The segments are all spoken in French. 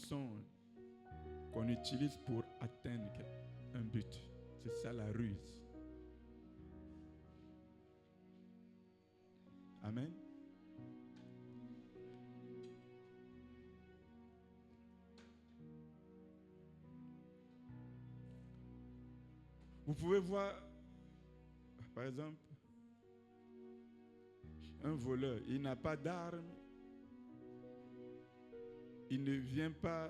mensonge qu'on utilise pour atteindre un but. C'est ça la ruse. Amen. Vous pouvez voir, par exemple, un voleur, il n'a pas d'arme, il ne vient pas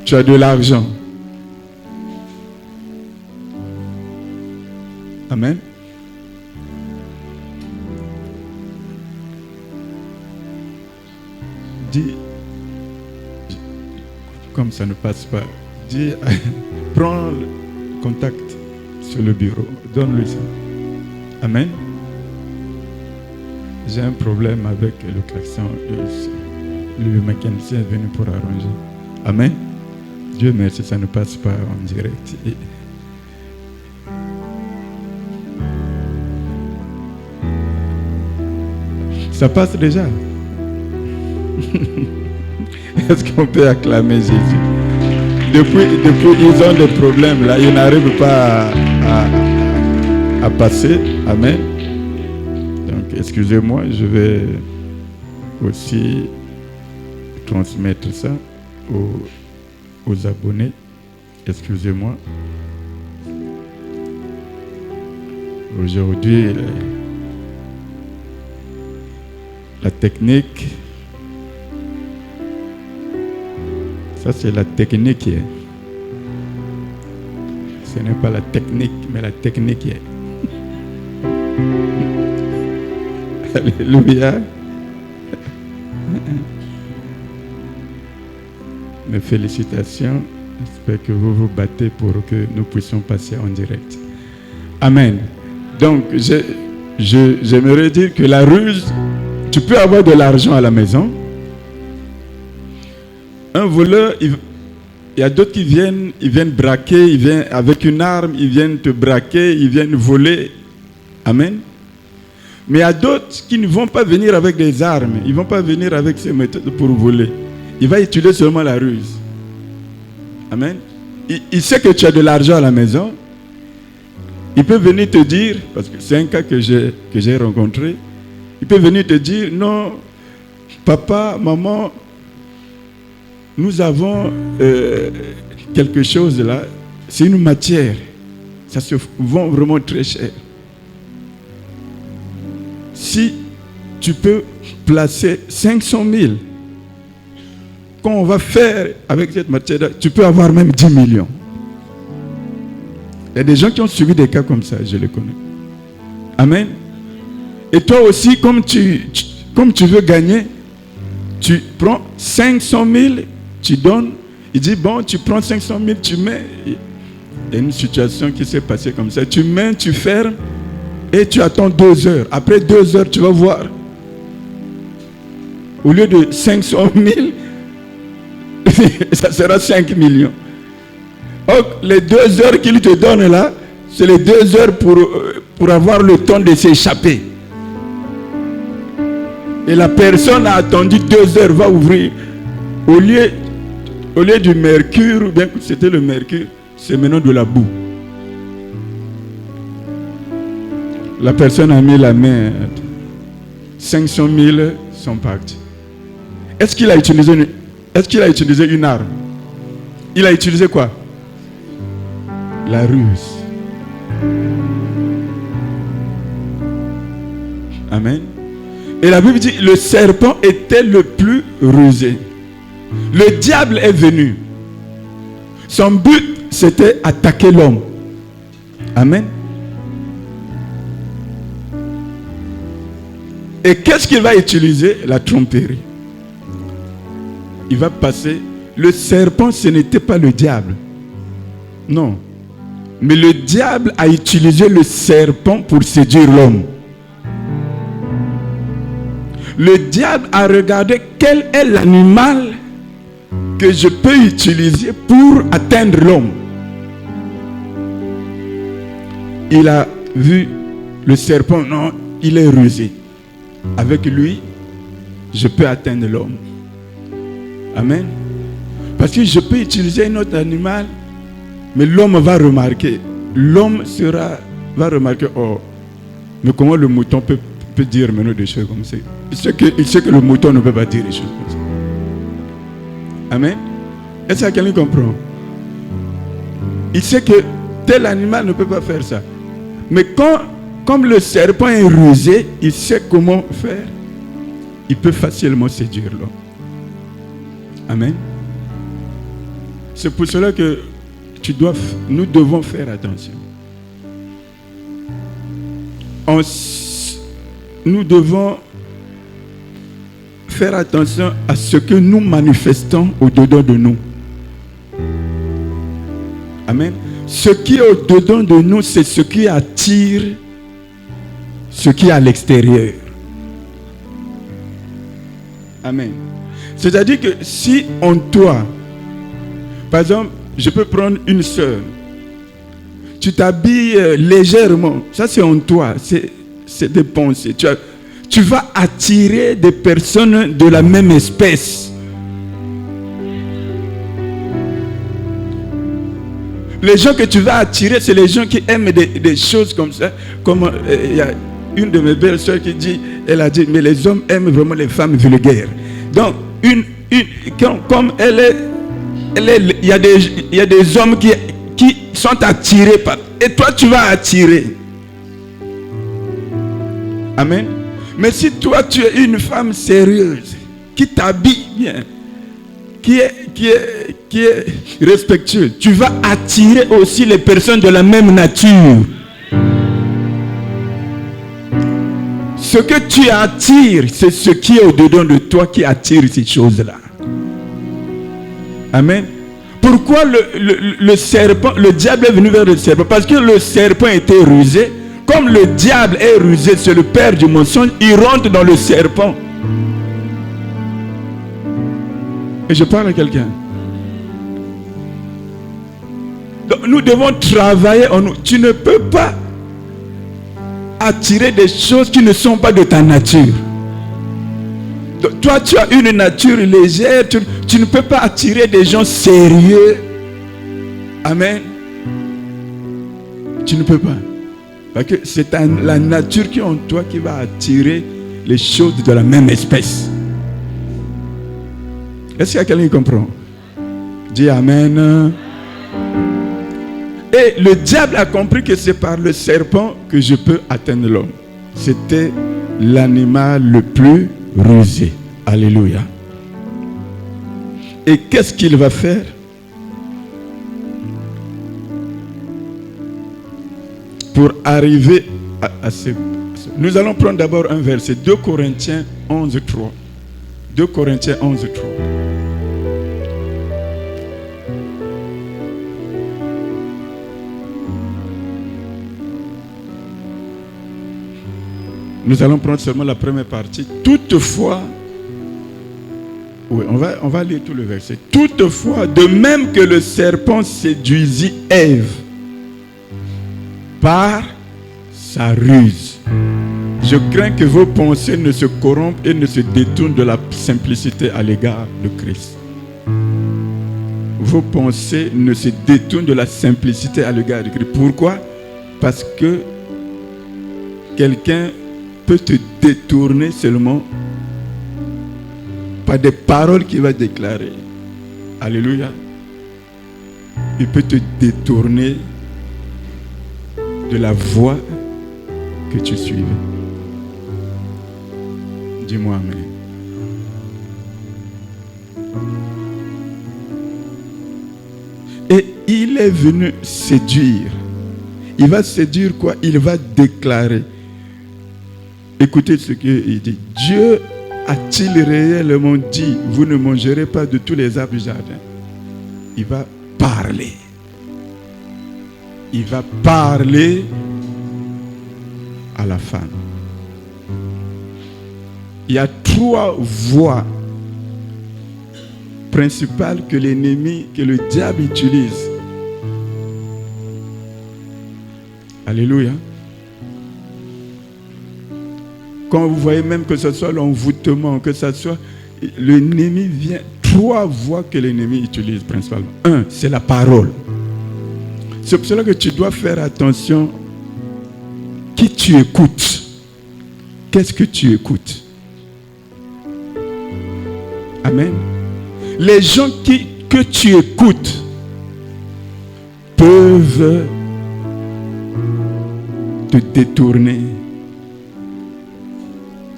tu as de l'argent. Amen. Dis, comme ça ne passe pas, dis, prends le contact sur le bureau, donne-lui ça. Amen. J'ai un problème avec le klaxon. Le mécanicien est venu pour arranger. Amen. Dieu merci, ça ne passe pas en direct. Ça passe déjà. Est-ce qu'on peut acclamer Jésus? Depuis ils ont des problèmes là, ils n'arrivent pas à passer. Amen. Donc excusez-moi, je vais aussi transmettre ça aux abonnés. Excusez-moi. Aujourd'hui, la technique, ça c'est la technique. Ce n'est pas la technique, mais la technique. Alléluia. Mes félicitations. J'espère que vous vous battez pour que nous puissions passer en direct. Amen. Donc, j'aimerais dire que la ruse, tu peux avoir de l'argent à la maison. Un voleur, il y a d'autres qui viennent braquer, ils viennent avec une arme, ils viennent te braquer, ils viennent voler. Amen. Mais il y a d'autres qui ne vont pas venir avec des armes, ils ne vont pas venir avec ces méthodes pour voler. Il va utiliser seulement la ruse. Amen. Il sait que tu as de l'argent à la maison. Il peut venir te dire, parce que c'est un cas que j'ai rencontré, il peut venir te dire, non, papa, maman, nous avons quelque chose là, c'est une matière, ça se vend vraiment très cher. Si tu peux placer 500 000, quand on va faire avec cette matière, tu peux avoir même 10 millions. Il y a des gens qui ont suivi des cas comme ça, je les connais. Amen. Et toi aussi, comme tu veux gagner, tu prends 500 000, tu donnes. Il dit, bon, tu prends 500 000, tu mets. Il y a une situation qui s'est passée comme ça. Tu mets, tu fermes et tu attends 2 heures. Après 2 heures, tu vas voir. Au lieu de 500 000, ça sera 5 millions. Donc, les 2 heures qu'il te donne là, c'est les 2 heures pour avoir le temps de s'échapper. Et la personne a attendu 2 heures, va ouvrir. Au lieu du mercure, ou bien que c'était le mercure, c'est maintenant de la boue. La personne a mis la main. 500 000 sont partis. Est-ce qu'il a utilisé une arme? Il a utilisé quoi? La ruse. Amen. Et la Bible dit, le serpent était le plus rusé. Le diable est venu. Son but, c'était attaquer l'homme. Amen. Et qu'est-ce qu'il va utiliser? La tromperie. Il va passer. Le serpent, ce n'était pas le diable. Non. Mais le diable a utilisé le serpent pour séduire l'homme. Le diable a regardé quel est l'animal que je peux utiliser pour atteindre l'homme. Il a vu le serpent. Non, il est rusé. Avec lui, je peux atteindre l'homme. Amen. Parce que je peux utiliser un autre animal, mais l'homme va remarquer. L'homme va remarquer, oh, mais comment le mouton peut dire maintenant des choses comme ça? Il sait que le mouton ne peut pas dire des choses comme ça. Amen. Est-ce que quelqu'un comprend? Il sait que tel animal ne peut pas faire ça. Mais comme le serpent est rusé, il sait comment faire. Il peut facilement séduire l'homme. Amen. C'est pour cela que nous devons faire attention. Nous devons faire attention à ce que nous manifestons au-dedans de nous. Amen. Ce qui est au-dedans de nous, c'est ce qui attire ce qui est à l'extérieur. Amen. C'est-à-dire que si en toi, par exemple, je peux prendre une sœur, tu t'habilles légèrement, ça c'est en toi, c'est des pensées. Tu vas attirer des personnes de la même espèce. Les gens que tu vas attirer, c'est les gens qui aiment des choses comme ça. Comme il y a une de mes belles soeurs qui dit, elle a dit, mais les hommes aiment vraiment les femmes vulgaires. Donc, comme elle est, il y a des hommes qui sont attirés par. Et toi, tu vas attirer. Amen. Mais si toi, tu es une femme sérieuse, qui t'habille bien, qui est respectueuse, tu vas attirer aussi les personnes de la même nature. Ce que tu attires, c'est ce qui est au-dedans de toi qui attire ces choses-là. Amen. Pourquoi le serpent, le diable est venu vers le serpent? Parce que le serpent était rusé. Comme le diable est rusé, c'est le père du mensonge, il rentre dans le serpent. Et je parle à quelqu'un. Donc nous devons travailler en nous. Tu ne peux pas attirer des choses qui ne sont pas de ta nature. Donc, toi, tu as une nature légère. Tu ne peux pas attirer des gens sérieux. Amen. Tu ne peux pas. Parce que c'est la nature qui est en toi qui va attirer les choses de la même espèce. Est-ce qu'il y a quelqu'un qui comprend? Dis Amen. Et le diable a compris que c'est par le serpent que je peux atteindre l'homme. C'était l'animal le plus rusé. Alléluia. Et qu'est-ce qu'il va faire? Pour arriver à ce... Nous allons prendre d'abord un verset. 2 Corinthiens 11, 3. 2 Corinthiens 11, 3. Nous allons prendre seulement la première partie. Toutefois, oui, on va lire tout le verset. Toutefois, de même que le serpent séduisit Ève par sa ruse, je crains que vos pensées ne se corrompent et ne se détournent de la simplicité à l'égard de Christ. Vos pensées ne se détournent de la simplicité à l'égard de Christ. Pourquoi? Parce que quelqu'un peut te détourner seulement par des paroles qu'il va déclarer. Alléluia. Il peut te détourner de la voie que tu suivais. Dis-moi amen. Et il est venu séduire. Il va séduire quoi? Il va déclarer. Écoutez ce qu'il dit. Dieu a-t-il réellement dit, vous ne mangerez pas de tous les arbres du jardin? Il va parler. Il va parler à la femme. Il y a 3 voies principales que l'ennemi, que le diable utilise. Quand vous voyez même que ce soit l'envoûtement, que ce soit... L'ennemi vient... 3 voies que l'ennemi utilise principalement. 1, c'est la parole. C'est pour cela que tu dois faire attention qui tu écoutes. Qu'est-ce que tu écoutes? Amen. Les gens que tu écoutes peuvent te détourner.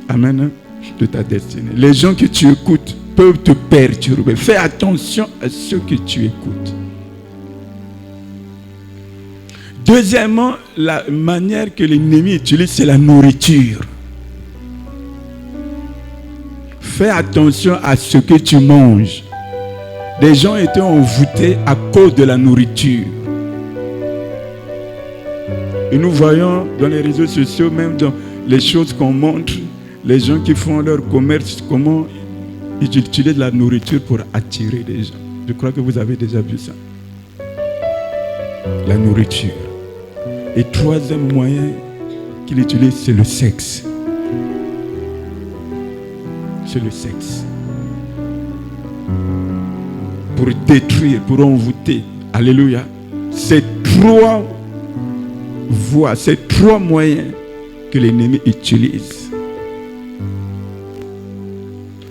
Amen. De ta destinée. Les gens que tu écoutes peuvent te perturber. Fais attention à ceux que tu écoutes. Deuxièmement, la manière que l'ennemi utilise, c'est la nourriture. Fais attention à ce que tu manges. Des gens étaient envoûtés à cause de la nourriture. Et nous voyons dans les réseaux sociaux, même dans les choses qu'on montre, les gens qui font leur commerce, comment ils utilisent la nourriture pour attirer des gens. Je crois que vous avez déjà vu ça. La nourriture. Et troisième moyen qu'il utilise, c'est le sexe. C'est le sexe. Pour détruire, pour envoûter. Alléluia. C'est 3 voies, c'est 3 moyens que l'ennemi utilise.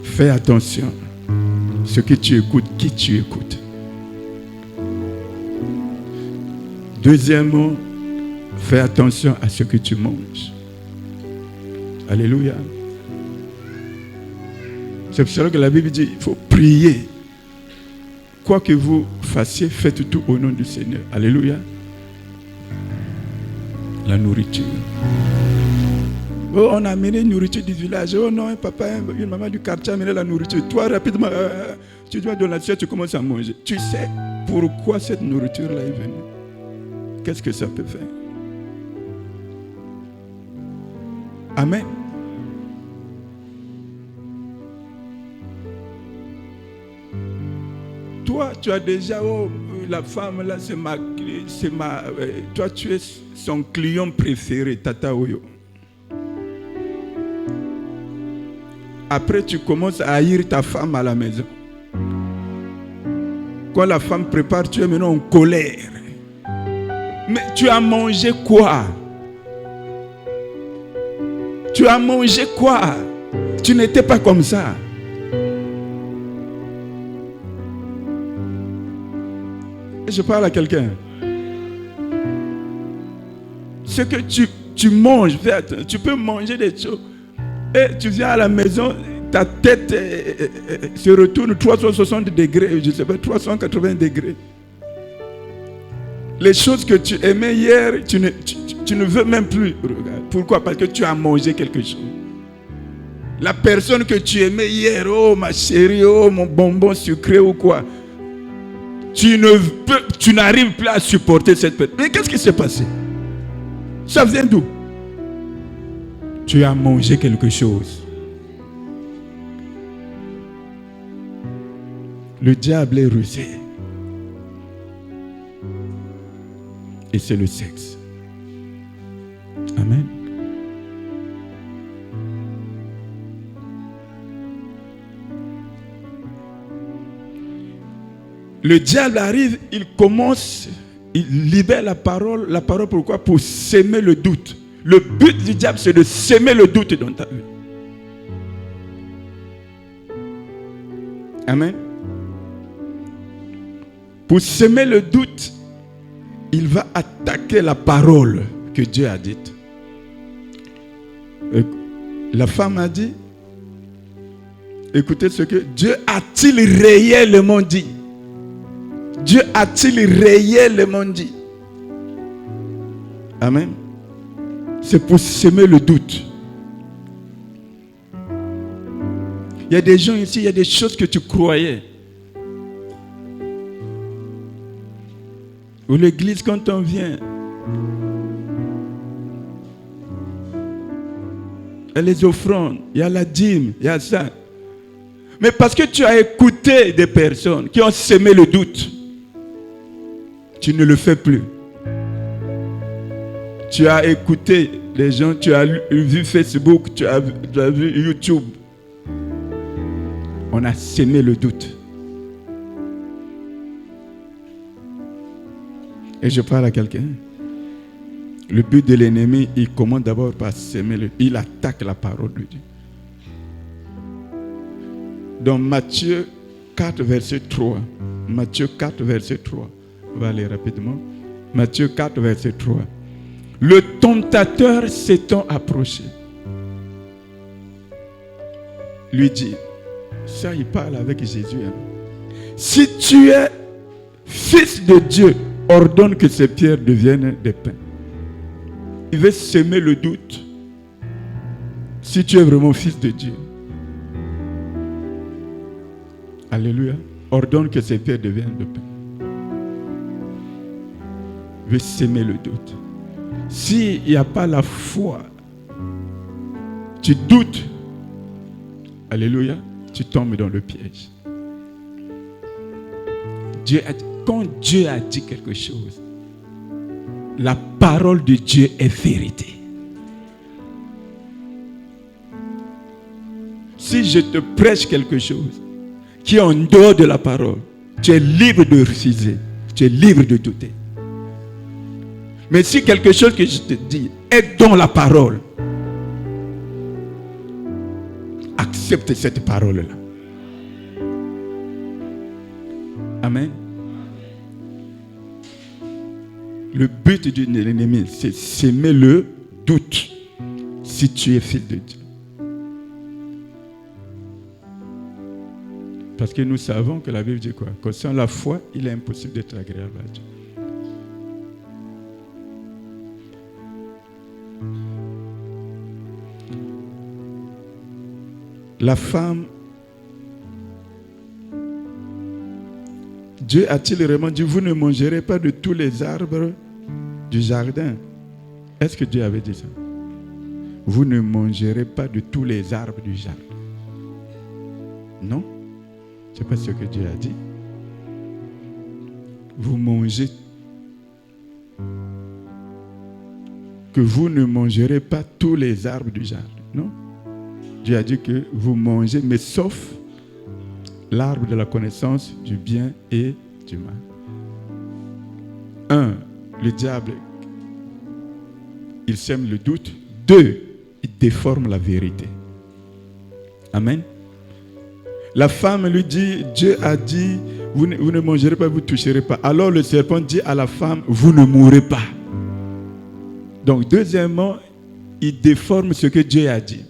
Fais attention à ce que tu écoutes, qui tu écoutes. Deuxièmement, fais attention à ce que tu manges. Alléluia. C'est pour cela que la Bible dit, il faut prier. Quoi que vous fassiez, faites tout au nom du Seigneur. Alléluia. La nourriture. Oh, on a amené une nourriture du village. Oh non, un papa, une maman du quartier a amené la nourriture. Toi, rapidement, tu dois dans l'assiette, tu commences à manger. Tu sais pourquoi cette nourriture-là est venue? Qu'est-ce que ça peut faire? Amen. Toi, tu as déjà, oh, la femme là, toi, tu es son client préféré, Tata Oyo. Après, tu commences à haïr ta femme à la maison. Quand la femme prépare, tu es maintenant en colère. Mais tu as mangé quoi? Tu as mangé quoi? Tu n'étais pas comme ça. Je parle à quelqu'un. Ce que tu manges, tu peux manger des choses. Et tu viens à la maison, ta tête se retourne 360 degrés, je ne sais pas, 380 degrés. Les choses que tu aimais hier, tu ne veux même plus. Regarde. Pourquoi? Parce que tu as mangé quelque chose. La personne que tu aimais hier, oh ma chérie, oh mon bonbon sucré ou quoi, tu n'arrives plus à supporter cette personne. Mais qu'est-ce qui s'est passé? Ça vient d'où? Tu as mangé quelque chose. Le diable est rusé. Et c'est le sexe. Amen. Le diable arrive, il commence, il libère la parole. La parole pourquoi? Pour s'aimer le doute. Le but du diable, c'est de s'aimer le doute dans ta vie. Amen. Pour s'aimer le doute, il va attaquer la parole que Dieu a dite. La femme a dit, écoutez ce que Dieu a-t-il réellement dit? Dieu a-t-il réellement dit? Amen. C'est pour s'aimer le doute. Il y a des gens ici, il y a des choses que tu croyais. Ou l'église, quand on vient, il y a les offrandes, il y a la dîme, il y a ça. Mais parce que tu as écouté des personnes qui ont sémé le doute, tu ne le fais plus. Tu as écouté des gens, tu as vu Facebook, tu as vu YouTube. On a sémé le doute. Et je parle à quelqu'un. Le but de l'ennemi, il commence d'abord par s'aimer. Il attaque la parole de Dieu. Dans Matthieu 4, verset 3. Matthieu 4, verset 3. On va aller rapidement. Matthieu 4, verset 3. Le tentateur s'étant approché, lui dit, ça il parle avec Jésus. Hein. Si tu es fils de Dieu, ordonne que ces pierres deviennent des pains. Il veut semer le doute. Si tu es vraiment fils de Dieu. Alléluia. Ordonne que ces pierres deviennent des pains. Il veut semer le doute. S'il n'y a pas la foi, tu doutes. Alléluia. Tu tombes dans le piège. Quand Dieu a dit quelque chose, la parole de Dieu est vérité. Si je te prêche quelque chose qui est en dehors de la parole, tu es libre de refuser, tu es libre de douter. Mais si quelque chose que je te dis est dans la parole, accepte cette parole-là. Amen. Le but de l'ennemi, c'est s'aimer le doute si tu es fils de Dieu. Parce que nous savons que la Bible dit quoi? Que sans la foi, il est impossible d'être agréable à Dieu. La femme, Dieu a-t-il vraiment dit, vous ne mangerez pas de tous les arbres du jardin? Est-ce que Dieu avait dit ça? Vous ne mangerez pas de tous les arbres du jardin. Non, ce n'est pas ce que Dieu a dit. Vous mangez. Que vous ne mangerez pas tous les arbres du jardin. Non. Dieu a dit que vous mangez, mais sauf l'arbre de la connaissance du bien et du mal. 1. Le diable, il sème le doute. 2. Il déforme la vérité. Amen. La femme lui dit, Dieu a dit, vous ne mangerez pas, vous ne toucherez pas. Alors le serpent dit à la femme, vous ne mourrez pas. Donc deuxièmement, il déforme ce que Dieu a dit.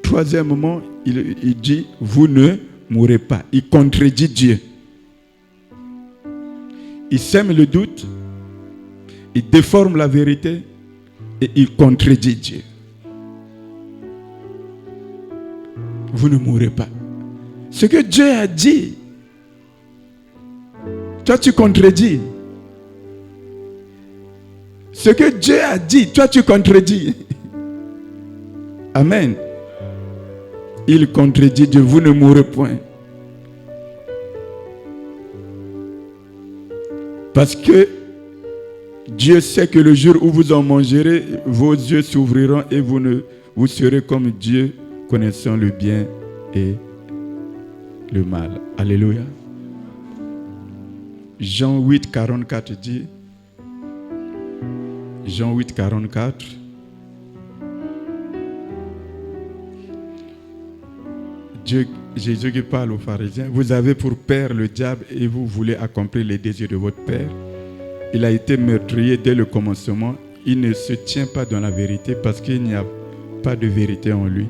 Troisièmement, il dit, vous ne mourrez pas. Il contredit Dieu. Il sème le doute, il déforme la vérité et il contredit Dieu. Vous ne mourrez pas. Ce que Dieu a dit, toi tu contredis. Ce que Dieu a dit, toi tu contredis. Amen. Il contredit Dieu, vous ne mourrez point. Parce que Dieu sait que le jour où vous en mangerez, vos yeux s'ouvriront et vous serez comme Dieu, connaissant le bien et le mal. Alléluia. Jean 8, 44 dit, Jean 8, 44, Jésus qui parle aux pharisiens, vous avez pour père le diable et vous voulez accomplir les désirs de votre père. Il a été meurtrier dès le commencement. Il ne se tient pas dans la vérité parce qu'il n'y a pas de vérité en lui.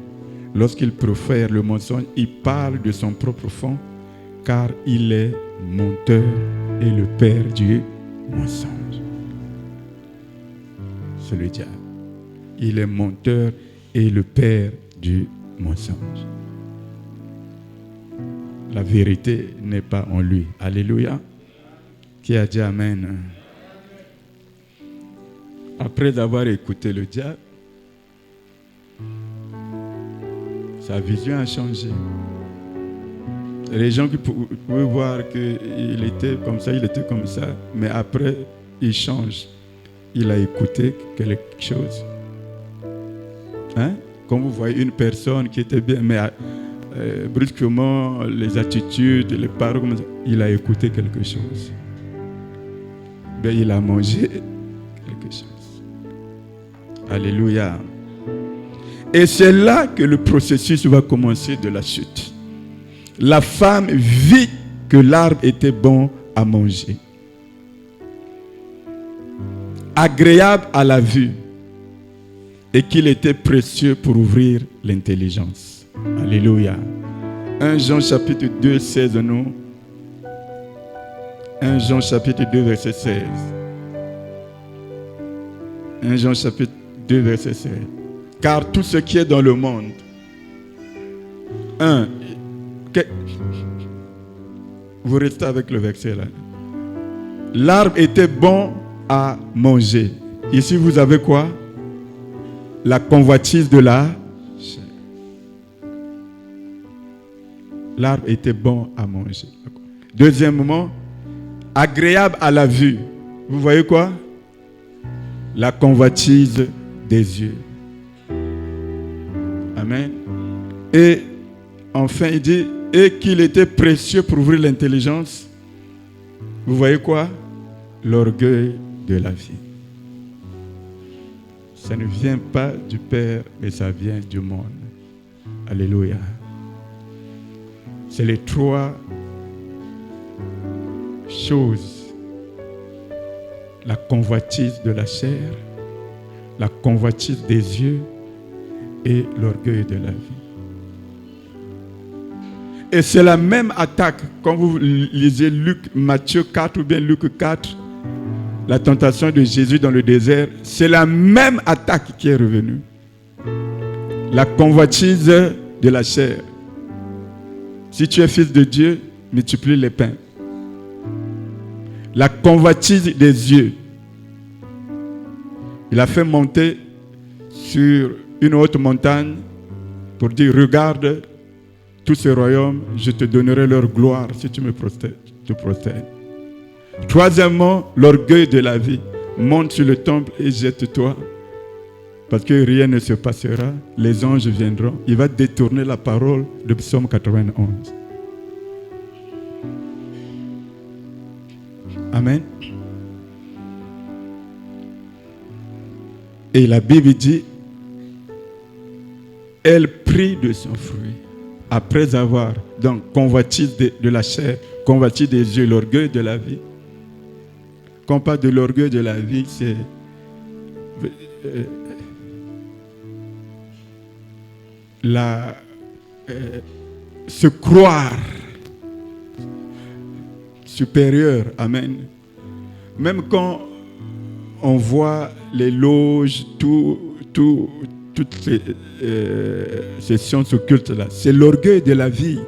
Lorsqu'il profère le mensonge, il parle de son propre fond, car il est menteur et le père du mensonge. C'est le diable. Il est menteur et le père du mensonge. La vérité n'est pas en lui. Alléluia. Qui a dit Amen? Après avoir écouté le diable, sa vision a changé. Les gens qui pouvaient voir qu'il était comme ça, mais après, il change. Il a écouté quelque chose Hein? Quand vous voyez une personne qui était bien, mais brusquement, les attitudes, les paroles, il a écouté quelque chose. Ben, il a mangé quelque chose. Alléluia. Et c'est là que le processus va commencer de la chute. La femme vit que l'arbre était bon à manger, agréable à la vue, et qu'il était précieux pour ouvrir l'intelligence. Alléluia. 1 Jean chapitre 2, 16, non? 1 Jean chapitre 2, verset 16. 1 Jean chapitre 2, verset 16. Car tout ce qui est dans le monde, vous restez avec le verset là. L'arbre était bon à manger. Ici, vous avez quoi? La convoitise de la chair. L'arbre était bon à manger. Deuxièmement, agréable à la vue. Vous voyez quoi? La convoitise des yeux. Amen. Et enfin, il dit, et qu'il était précieux pour ouvrir l'intelligence. Vous voyez quoi? L'orgueil de la vie. Ça ne vient pas du Père, mais ça vient du monde. Alléluia. C'est les trois choses. La convoitise de la chair, la convoitise des yeux et l'orgueil de la vie. Et c'est la même attaque. Quand vous lisez Matthieu 4 ou bien Luc 4, la tentation de Jésus dans le désert, c'est la même attaque qui est revenue. La convoitise de la chair. Si tu es fils de Dieu, multiplie les pains. La convoitise des yeux. Il a fait monter sur une haute montagne pour dire, regarde tous ces royaumes, je te donnerai leur gloire si tu me prostères. Troisièmement, l'orgueil de la vie. Monte sur le temple et jette-toi. Parce que rien ne se passera. Les anges viendront. Il va détourner la parole de Psaume 91. Amen. Et la Bible dit, elle prit de son fruit. Après avoir donc convoitise de la chair, convoitise des yeux, l'orgueil de la vie. Quand on parle de l'orgueil de la vie, c'est se croire supérieur. Amen. Même quand on voit les loges, toutes ces sciences occultes là, c'est l'orgueil de la vie.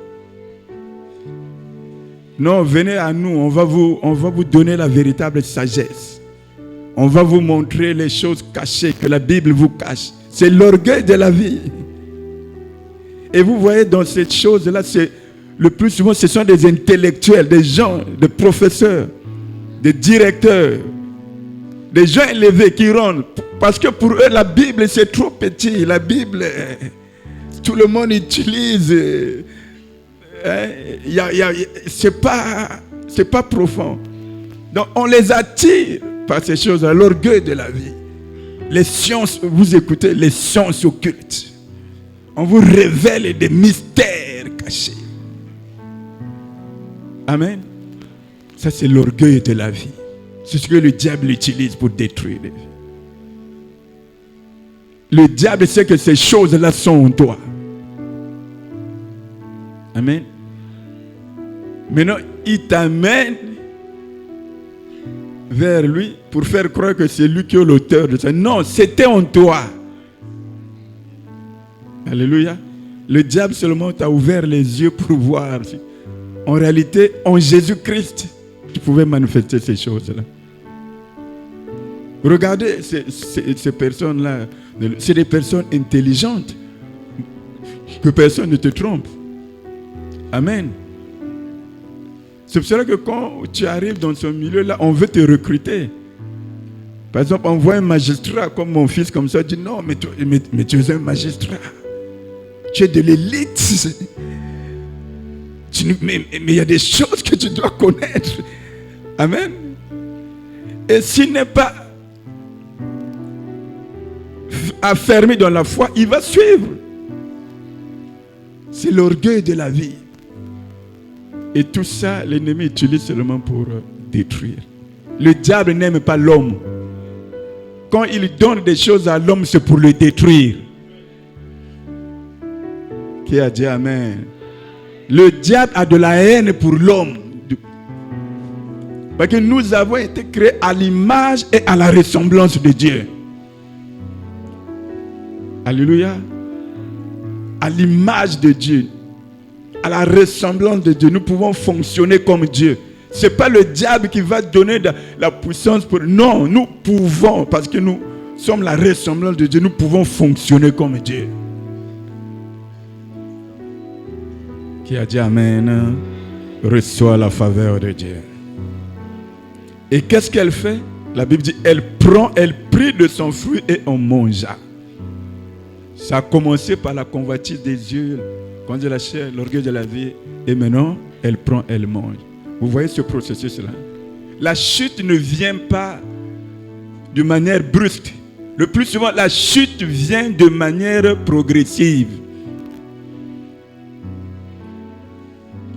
Non, venez à nous, on va vous donner la véritable sagesse. On va vous montrer les choses cachées que la Bible vous cache. C'est l'orgueil de la vie. Et vous voyez dans cette chose-là, c'est le plus souvent, ce sont des intellectuels, des gens, des professeurs, des directeurs, des gens élevés qui rentrent. Parce que pour eux, la Bible, c'est trop petit. La Bible, tout le monde utilise. C'est pas profond. Donc on les attire par ces choses-là, l'orgueil de la vie. Les sciences, vous écoutez, les sciences occultes. On vous révèle des mystères cachés. Amen. Ça, c'est l'orgueil de la vie. C'est ce que le diable utilise pour détruire les vies. Le diable sait que ces choses-là sont en toi. Amen. Maintenant, il t'amène vers lui pour faire croire que c'est lui qui est l'auteur de ça. Non, c'était en toi. Alléluia. Le diable seulement t'a ouvert les yeux pour voir. En réalité, en Jésus-Christ, tu pouvais manifester ces choses-là. Regardez ces personnes-là. C'est des personnes intelligentes. Que personne ne te trompe. Amen. C'est pour cela que quand tu arrives dans ce milieu-là, on veut te recruter. Par exemple, on voit un magistrat comme mon fils, comme ça, dit non, mais tu es un magistrat. Tu es de l'élite. Mais il y a des choses que tu dois connaître. Amen. Et s'il n'est pas affermi dans la foi, il va suivre. C'est l'orgueil de la vie. Et tout ça, l'ennemi utilise seulement pour détruire. Le diable n'aime pas l'homme. Quand il donne des choses à l'homme, c'est pour le détruire. Qui a dit Amen? Le diable a de la haine pour l'homme. Parce que nous avons été créés à l'image et à la ressemblance de Dieu. Alléluia. À l'image de Dieu, à la ressemblance de Dieu, nous pouvons fonctionner comme Dieu. Ce n'est pas le diable qui va donner la puissance pour... Non, nous pouvons, parce que nous sommes la ressemblance de Dieu, nous pouvons fonctionner comme Dieu. Qui a dit Amen, reçoit la faveur de Dieu. Et qu'est-ce qu'elle fait? La Bible dit, elle prit de son fruit et on mangea. Ça a commencé par la convoitise des yeux, quand de la chair, l'orgueil de la vie. Et maintenant, elle prend, elle mange. Vous voyez ce processus-là? La chute ne vient pas de manière brusque. Le plus souvent, la chute vient de manière progressive.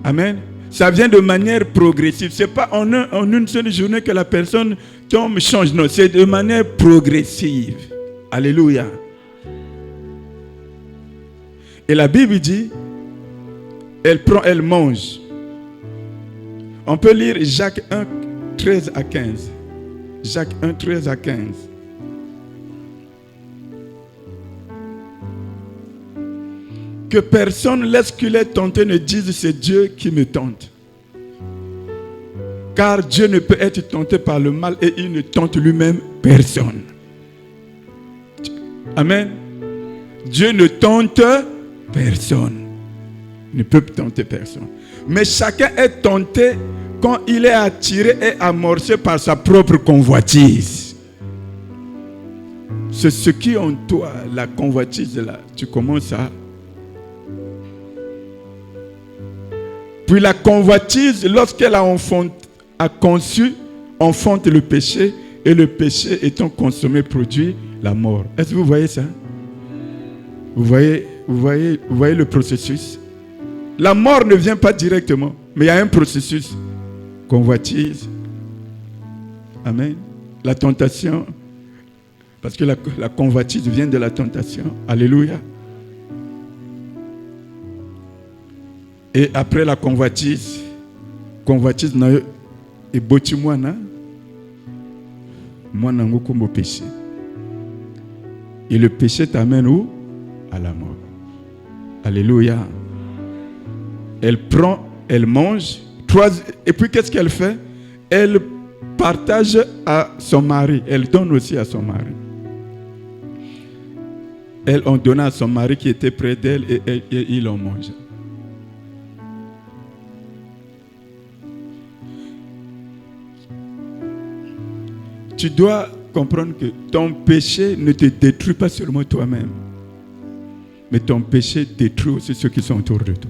Amen. Ça vient de manière progressive. Ce n'est pas en une seule journée que la personne tombe, change. Non, c'est de manière progressive. Alléluia. Et la Bible dit, elle prend, elle mange. On peut lire Jacques 1, 13 à 15. Jacques 1, 13 à 15. Que personne, lorsqu'il est tenté, ne dise c'est Dieu qui me tente. Car Dieu ne peut être tenté par le mal et il ne tente lui-même personne. Amen. Dieu ne tente personne. Il ne peut tenter personne. Mais chacun est tenté quand il est attiré et amorcé par sa propre convoitise. C'est ce qui en toi, la convoitise là, tu commences à... Puis la convoitise, lorsqu'elle a conçu, enfante le péché, et le péché étant consommé produit la mort. Est-ce que vous voyez ça? Vous voyez le processus? La mort ne vient pas directement, mais il y a un processus. Convoitise. Amen. La tentation. Parce que la convoitise vient de la tentation. Alléluia. Et après la convoitise na et boti mwana ngo comme péché. Et le péché t'amène où? À la mort. Alléluia. Elle prend, elle mange. Et puis qu'est-ce qu'elle fait? Elle partage à son mari. Elle donne aussi à son mari. Elle en donna à son mari qui était près d'elle et il en mange. Tu dois comprendre que ton péché ne te détruit pas seulement toi-même, mais ton péché détruit aussi ceux qui sont autour de toi.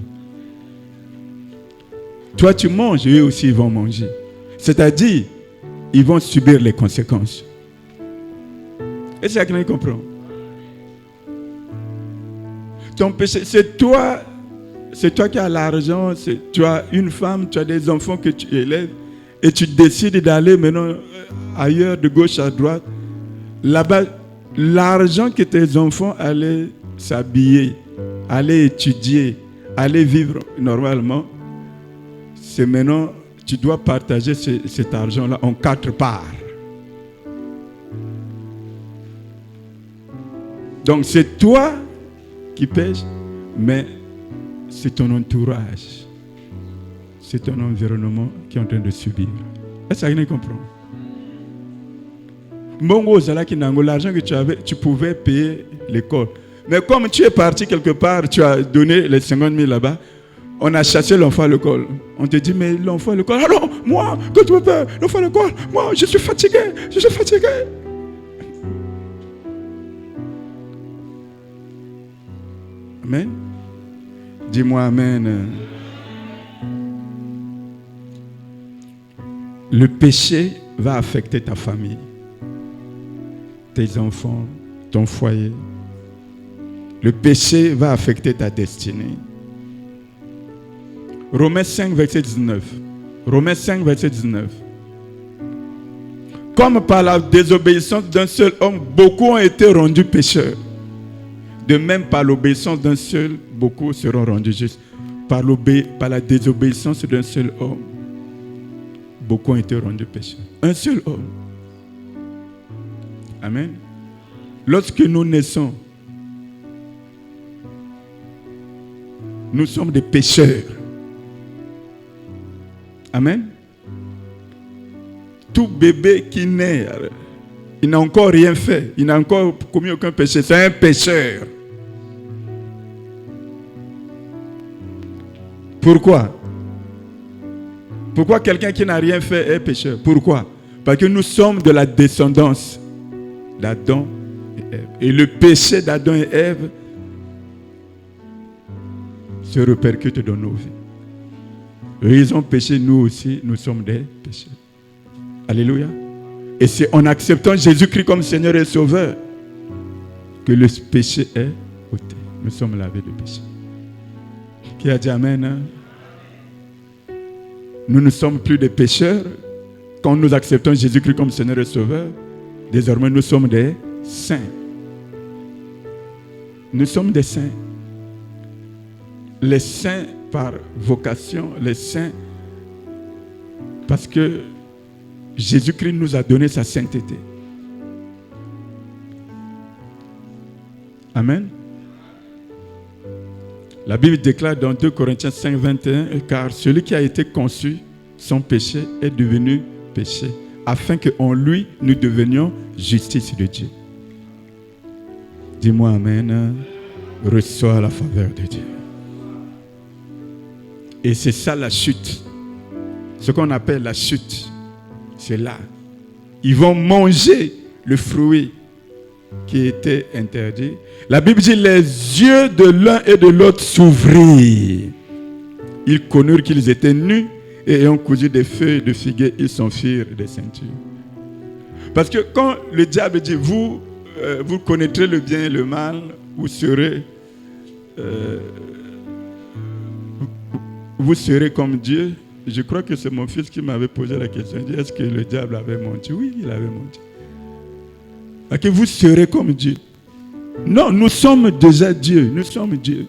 Toi, tu manges, eux aussi, ils vont manger. C'est-à-dire, ils vont subir les conséquences. Et c'est à quelqu'un qui comprend. Ton péché, c'est toi qui as l'argent, tu as une femme, tu as des enfants que tu élèves, et tu décides d'aller maintenant ailleurs, de gauche à droite. Là-bas, l'argent que tes enfants allaient s'habiller, allaient étudier, allaient vivre normalement, c'est maintenant, tu dois partager cet argent-là en 4 parts. Donc c'est toi qui pêches, mais c'est ton entourage. C'est ton environnement qui est en train de subir. Est-ce que vous comprenez? L'argent que tu avais, tu pouvais payer l'école. Mais comme tu es parti quelque part, tu as donné les 50 000 là-bas, on a chassé l'enfant à l'école. On te dit, mais l'enfant à l'école, alors moi, que tu veux faire? L'enfant à l'école, moi, je suis fatigué. Amen. Dis-moi Amen. Le péché va affecter ta famille, tes enfants, ton foyer. Le péché va affecter ta destinée. Romains 5, verset 19. Romains 5, verset 19. Comme par la désobéissance d'un seul homme, beaucoup ont été rendus pécheurs. De même, par l'obéissance d'un seul, beaucoup seront rendus justes. Par la désobéissance d'un seul homme, beaucoup ont été rendus pécheurs. Un seul homme. Amen. Lorsque nous naissons, nous sommes des pécheurs. Amen. Tout bébé qui naît, il n'a encore rien fait. Il n'a encore commis aucun péché. C'est un pécheur. Pourquoi? Pourquoi quelqu'un qui n'a rien fait est pécheur? Pourquoi? Parce que nous sommes de la descendance d'Adam et Ève. Et le péché d'Adam et Ève se répercute dans nos vies. Ils ont péché, nous aussi, nous sommes des pécheurs. Alléluia. Et c'est en acceptant Jésus-Christ comme Seigneur et Sauveur que le péché est ôté. Nous sommes lavés de péché. Qui a dit Amen? Hein? Nous ne sommes plus des pécheurs. Quand nous acceptons Jésus-Christ comme Seigneur et Sauveur, désormais nous sommes des saints. Nous sommes des saints. Les saints par vocation, les saints parce que Jésus-Christ nous a donné sa sainteté. Amen. La Bible déclare dans 2 Corinthiens 5, 21, car celui qui a été conçu sans péché est devenu péché, afin qu'en lui nous devenions justice de Dieu. Dis-moi Amen. Reçois la faveur de Dieu. Et c'est ça la chute. Ce qu'on appelle la chute. C'est là. Ils vont manger le fruit qui était interdit. La Bible dit les yeux de l'un et de l'autre s'ouvrirent. Ils connurent qu'ils étaient nus et ayant cousu des feuilles de figuier, ils s'enfirent des ceintures. Parce que quand le diable dit vous connaîtrez le bien et le mal, vous serez comme Dieu. Je crois que c'est mon fils qui m'avait posé la question. Il dit, est-ce que le diable avait menti? Oui, il avait menti. Parce que vous serez comme Dieu. Non, nous sommes déjà Dieu. Nous sommes Dieu.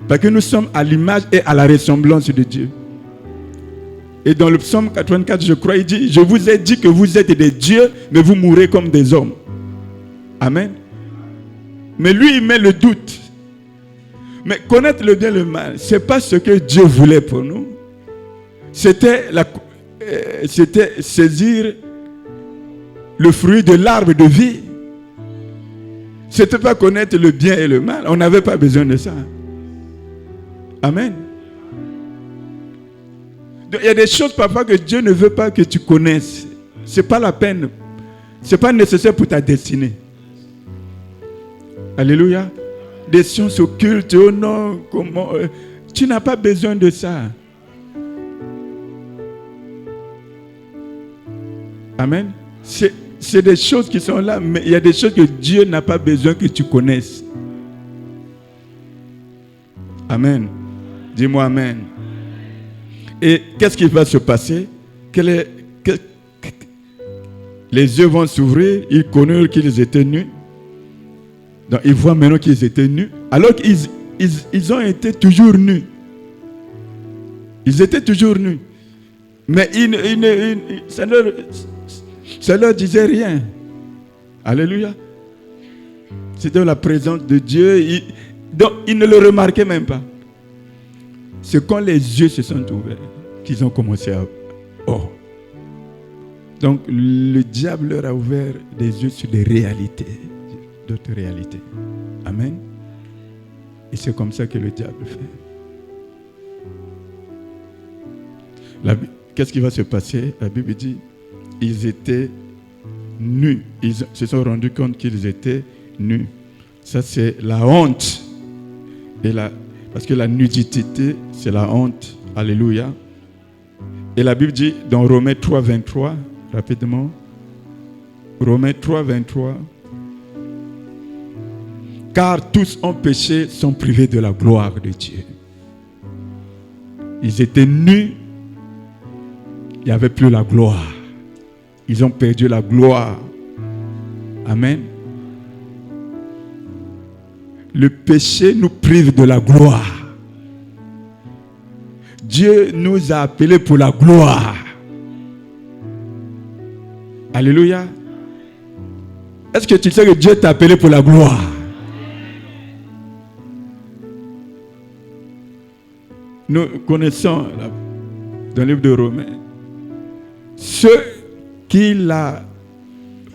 Parce que nous sommes à l'image et à la ressemblance de Dieu. Et dans le psaume 84, je crois, il dit, je vous ai dit que vous êtes des dieux, mais vous mourrez comme des hommes. Amen. Mais lui, il met le doute. Mais connaître le bien et le mal, ce n'est pas ce que Dieu voulait pour nous. C'était saisir le fruit de l'arbre de vie. Ce n'était pas connaître le bien et le mal. On n'avait pas besoin de ça. Amen. Donc, il y a des choses parfois que Dieu ne veut pas que tu connaisses. Ce n'est pas la peine. Ce n'est pas nécessaire pour ta destinée. Alléluia. Des sciences occultes, oh non, comment. Tu n'as pas besoin de ça. Amen. C'est des choses qui sont là, mais il y a des choses que Dieu n'a pas besoin que tu connaisses. Amen. Dis-moi Amen. Et qu'est-ce qui va se passer? Les yeux vont s'ouvrir, ils connurent qu'ils étaient nus. Donc ils voient maintenant qu'ils étaient nus, alors qu'ils ont été toujours nus. Ils étaient toujours nus. Mais ça ne leur disait rien. Alléluia. C'était la présence de Dieu. Donc, ils ne le remarquaient même pas. C'est quand les yeux se sont ouverts qu'ils ont commencé à... Oh. Donc, le diable leur a ouvert des yeux sur des réalités, d'autres réalités. Amen. Et c'est comme ça que le diable fait. Qu'est-ce qui va se passer? La Bible dit, ils étaient nus. Ils se sont rendus compte qu'ils étaient nus. Ça, c'est la honte et la Parce que la nudité, c'est la honte. Alléluia. Et la Bible dit dans Romains 3, 23, rapidement. Romains 3, 23. Car tous ont péché, sont privés de la gloire de Dieu. Ils étaient nus. Il n'y avait plus la gloire. Ils ont perdu la gloire. Amen. Le péché nous prive de la gloire. Dieu nous a appelés pour la gloire. Alléluia. Est-ce que tu sais que Dieu t'a appelé pour la gloire? Nous connaissons dans le livre de Romains ceux qu'il a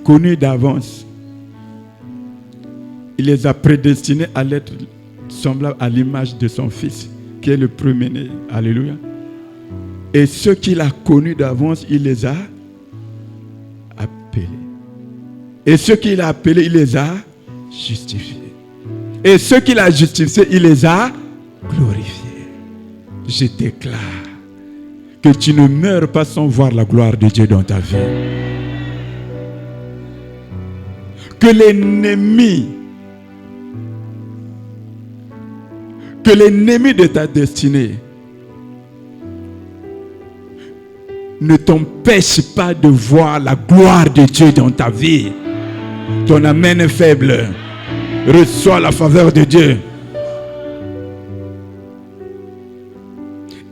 connus d'avance. Il les a prédestinés à l'être semblable à l'image de son Fils, qui est le premier-né. Alléluia. Et ceux qu'il a connus d'avance, il les a appelés. Et ceux qu'il a appelés, il les a justifiés. Et ceux qu'il a justifiés, il les a glorifiés. Je déclare que tu ne meurs pas sans voir la gloire de Dieu dans ta vie. Que l'ennemi de ta destinée ne t'empêche pas de voir la gloire de Dieu dans ta vie. Ton amen est faible. Reçois la faveur de Dieu.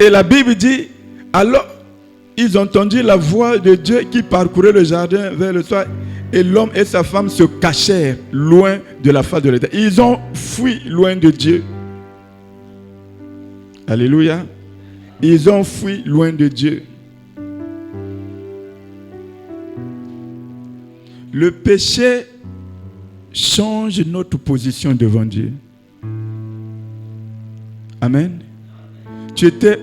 Et la Bible dit, alors ils ont entendu la voix de Dieu qui parcourait le jardin vers le soir, et l'homme et sa femme se cachèrent loin de la face de l'Éternel. Ils ont fui loin de Dieu. Alléluia. Ils ont fui loin de Dieu. Le péché change notre position devant Dieu. Amen. Tu étais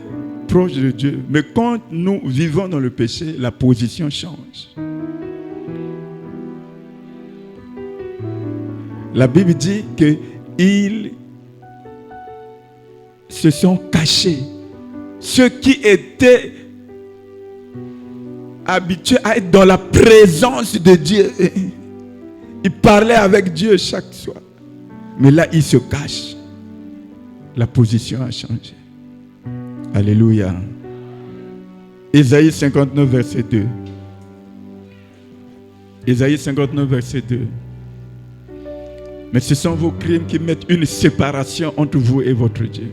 proche de Dieu, mais quand nous vivons dans le péché, la position change. La Bible dit qu'ils se sont cachés. Ceux qui étaient habitués à être dans la présence de Dieu, ils parlaient avec Dieu chaque soir. Mais là, ils se cachent. La position a changé. Alléluia. Ésaïe 59, verset 2. Ésaïe 59, verset 2. Mais ce sont vos crimes qui mettent une séparation entre vous et votre Dieu.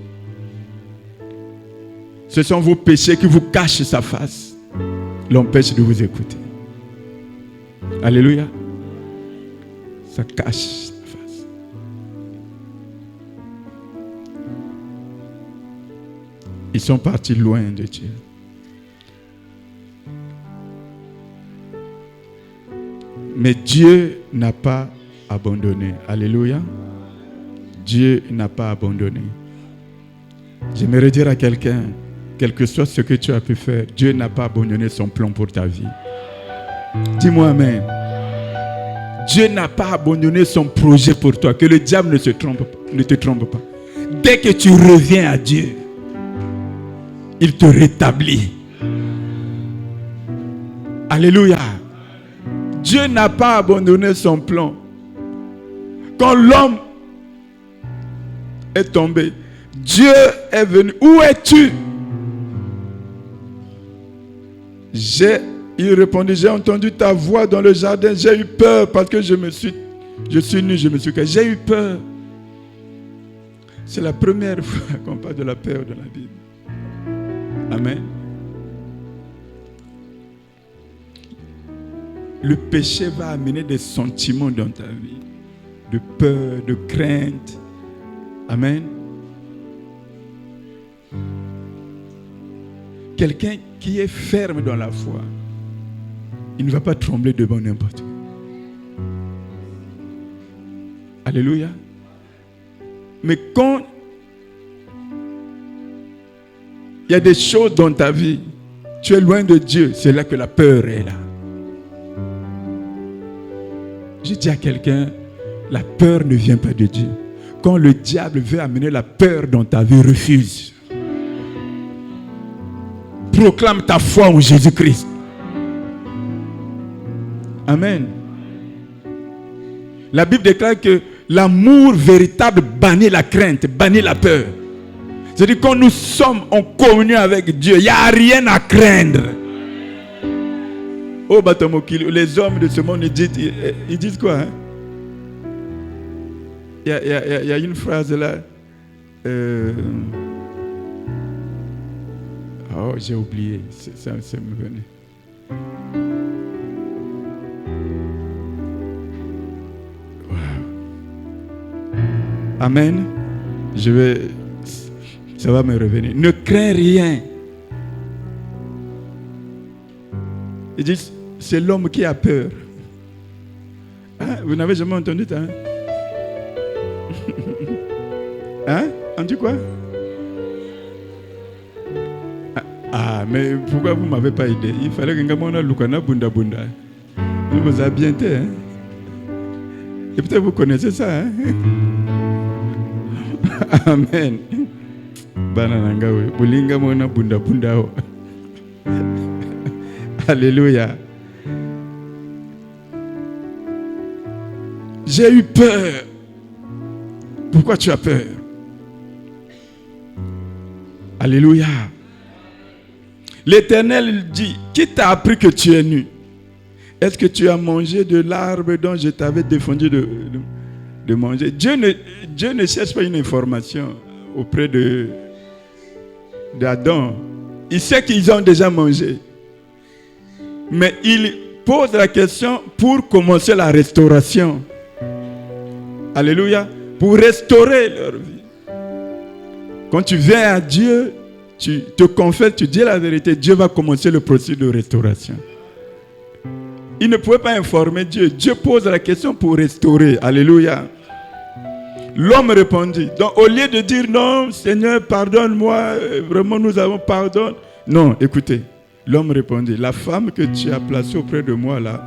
Ce sont vos péchés qui vous cachent sa face, l'empêchent de vous écouter. Alléluia. Ça cache sa face. Ils sont partis loin de Dieu. Mais Dieu n'a pas abandonné. Alléluia. Dieu n'a pas abandonné. J'aimerais dire à quelqu'un, quel que soit ce que tu as pu faire, Dieu n'a pas abandonné son plan pour ta vie. Dis-moi amen. Dieu n'a pas abandonné son projet pour toi. Que le diable ne te trompe pas. Dès que tu reviens à Dieu, il te rétablit. Alléluia. Dieu n'a pas abandonné son plan. Quand l'homme est tombé, Dieu est venu. Où es-tu? Il répondit, j'ai entendu ta voix dans le jardin, j'ai eu peur parce que je suis nu, je me suis caché. J'ai eu peur. C'est la première fois qu'on parle de la peur dans la Bible. Amen. Le péché va amener des sentiments dans ta vie. De peur, de crainte. Amen. Quelqu'un qui est ferme dans la foi, il ne va pas trembler devant n'importe qui. Alléluia. Mais quand il y a des choses dans ta vie, tu es loin de Dieu, c'est là que la peur est là. Je dis à quelqu'un, la peur ne vient pas de Dieu. quand le diable veut amener la peur dans ta vie, refuse. Proclame ta foi en Jésus-Christ. Amen. La Bible déclare que l'amour véritable bannit la crainte, bannit la peur. C'est-à-dire quand nous sommes en communion avec Dieu, il n'y a rien à craindre. Oh, Batomokili, les hommes de ce monde, ils disent quoi, hein? Il y a une phrase là. Oh, j'ai oublié. Ça me venait. Wow. Amen. Ça va me revenir. Ne crains rien. Ils disent, c'est l'homme qui a peur. Hein? Vous n'avez jamais entendu ça? Hein? Hein? On dit quoi? Ah, mais pourquoi vous ne m'avez pas aidé? Il fallait que Ngamona Lukana Bunda Bunda. Vous vous avez bien été, hein? Et peut-être vous connaissez ça, hein? Amen. Bananangawe. Bulinga Mona Bunda Bunda. Alléluia. J'ai eu peur. Pourquoi tu as peur? Alléluia. L'Éternel dit, qui t'a appris que tu es nu? Est-ce que tu as mangé de l'arbre dont je t'avais défendu de manger? Dieu ne cherche pas une information auprès d'Adam. Il sait qu'ils ont déjà mangé. Mais il pose la question pour commencer la restauration. Alléluia. Pour restaurer leur vie. Quand tu viens à Dieu, tu te confesses, tu dis la vérité, Dieu va commencer le processus de restauration. Il ne pouvait pas informer Dieu. Dieu pose la question pour restaurer. Alléluia. L'homme répondit. Donc au lieu de dire non, Seigneur, pardonne-moi, vraiment nous avons pardon. Non, écoutez. L'homme répondit, la femme que tu as placée auprès de moi là,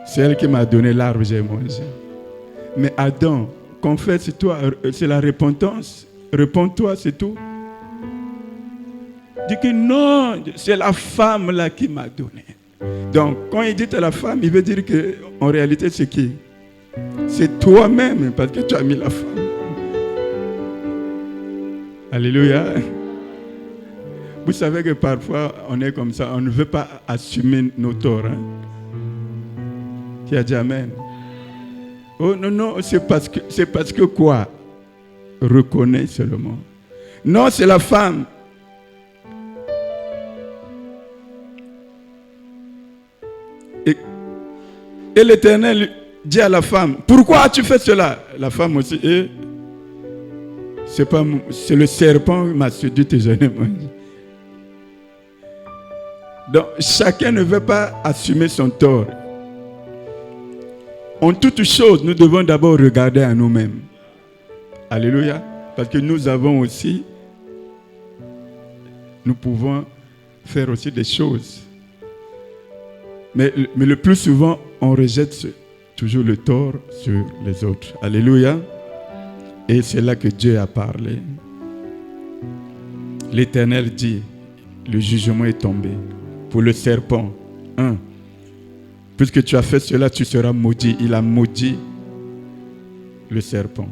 c'est elle qui m'a donné l'arbre, j'ai mangé. Mais Adam, confesse-toi, c'est la repentance. Réponds-toi, c'est tout. Dis que non, c'est la femme là qui m'a donné. Donc, quand il dit à la femme, il veut dire qu'en réalité, c'est qui? C'est toi-même, parce que tu as mis la femme. Alléluia. Vous savez que parfois, on est comme ça, on ne veut pas assumer nos torts. Hein? Qui a dit Amen? Oh non, non, c'est parce que quoi? Reconnais seulement. Non, c'est la femme. Et l'Éternel dit à la femme, pourquoi as-tu fait cela? La femme aussi, c'est le serpent qui m'a séduit et je n'ai mangé. Donc, chacun ne veut pas assumer son tort. En toute chose, nous devons d'abord regarder à nous-mêmes. Alléluia. Parce que nous avons aussi, nous pouvons faire aussi des choses. Mais le plus souvent, on rejette toujours le tort sur les autres. Alléluia. Et c'est là que Dieu a parlé. L'Éternel dit, le jugement est tombé. Pour le serpent, puisque tu as fait cela, tu seras maudit. Il a maudit le serpent.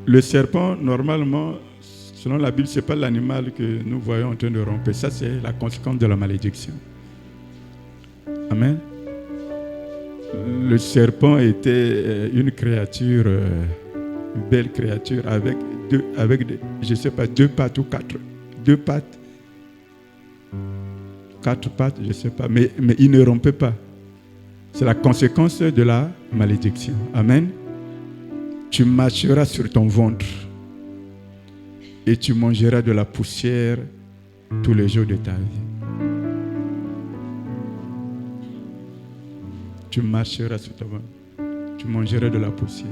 Le serpent, normalement, selon la Bible, ce n'est pas l'animal que nous voyons en train de rompre. Ça, c'est la conséquence de la malédiction. Amen. Le serpent était une créature, une belle créature avec je ne sais pas, 2 pattes ou 4. 2 pattes. 4 pattes, je ne sais pas. Mais il ne rompait pas. C'est la conséquence de la malédiction. Amen. Tu marcheras sur ton ventre et tu mangeras de la poussière tous les jours de ta vie. Tu marcheras sur ton ventre. Tu mangeras de la poussière.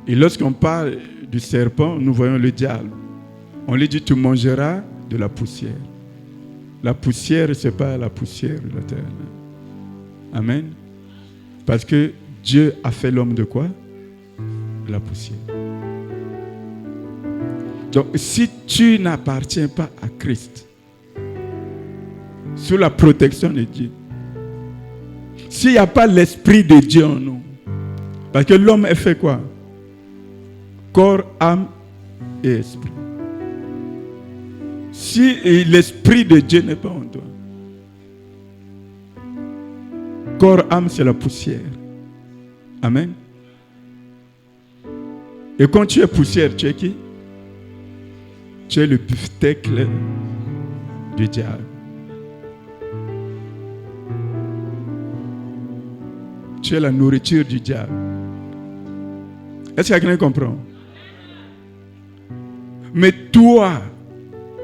Et lorsqu'on parle du serpent, nous voyons le diable. On lui dit, tu mangeras de la poussière. La poussière, ce n'est pas la poussière de la terre. Amen. Parce que Dieu a fait l'homme de quoi? De la poussière. Donc, si tu n'appartiens pas à Christ, sous la protection de Dieu, s'il n'y a pas l'Esprit de Dieu en nous, parce que l'homme est fait quoi? Corps, âme et esprit. Si l'Esprit de Dieu n'est pas en toi, corps, âme, c'est la poussière. Amen. Et quand tu es poussière, tu es qui? Tu es le beefsteak du diable. Tu es la nourriture du diable. Est-ce que quelqu'un comprend? Mais toi,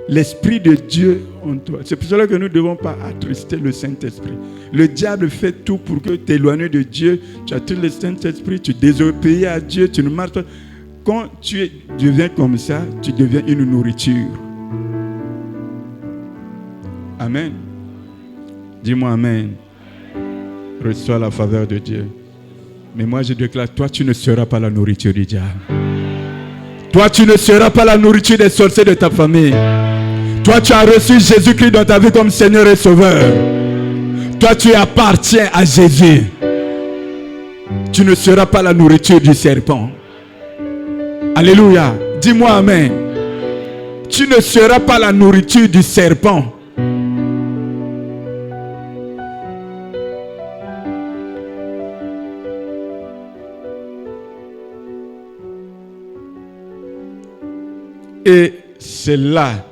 l'Esprit de Dieu en toi. C'est pour cela que nous ne devons pas attrister le Saint-Esprit. Le diable fait tout pour que tu t'éloignes de Dieu. Tu attires le Saint-Esprit, tu désobéis à Dieu, tu ne marches pas. Quand tu deviens comme ça, tu deviens une nourriture. Amen. Dis-moi Amen. Reçois la faveur de Dieu. Mais moi je déclare, toi tu ne seras pas la nourriture du diable. Toi tu ne seras pas la nourriture des sorciers de ta famille. Toi tu as reçu Jésus-Christ dans ta vie comme Seigneur et Sauveur. Toi tu appartiens à Jésus. Tu ne seras pas la nourriture du serpent. Alléluia. Dis-moi Amen. Tu ne seras pas la nourriture du serpent. Et c'est là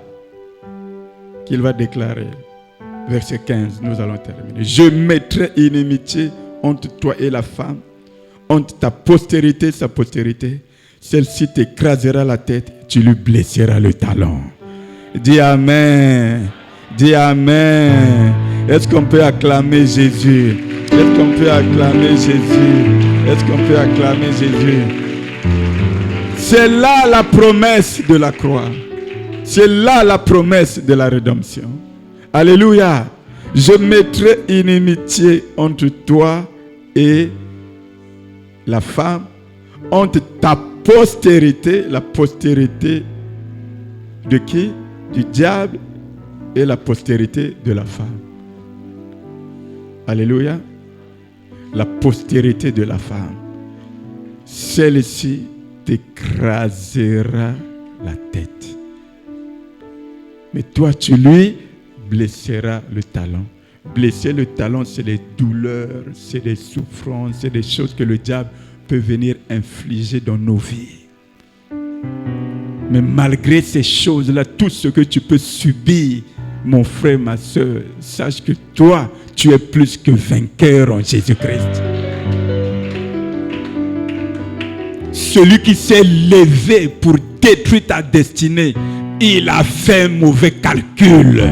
qu'il va déclarer, verset 15, nous allons terminer. Je mettrai inimitié entre toi et la femme, entre ta postérité et sa postérité. Celle-ci t'écrasera la tête, tu lui blesseras le talon. Dis Amen. Dis Amen. Est-ce qu'on peut acclamer Jésus? Est-ce qu'on peut acclamer Jésus? Est-ce qu'on peut acclamer Jésus? C'est là la promesse de la croix. C'est là la promesse de la rédemption. Alléluia. Je mettrai inimitié entre toi et la femme, entre ta postérité, la postérité de qui? Du diable, et la postérité de la femme. Alléluia. La postérité de la femme. Celle-ci t'écrasera la tête. Mais toi, tu lui blesseras le talon. Blesser le talon, c'est des douleurs, c'est des souffrances, c'est des choses que le diable peut venir infliger dans nos vies. Mais malgré ces choses-là, tout ce que tu peux subir, mon frère, ma soeur, sache que toi, tu es plus que vainqueur en Jésus-Christ. Celui qui s'est levé pour détruire ta destinée, il a fait un mauvais calcul.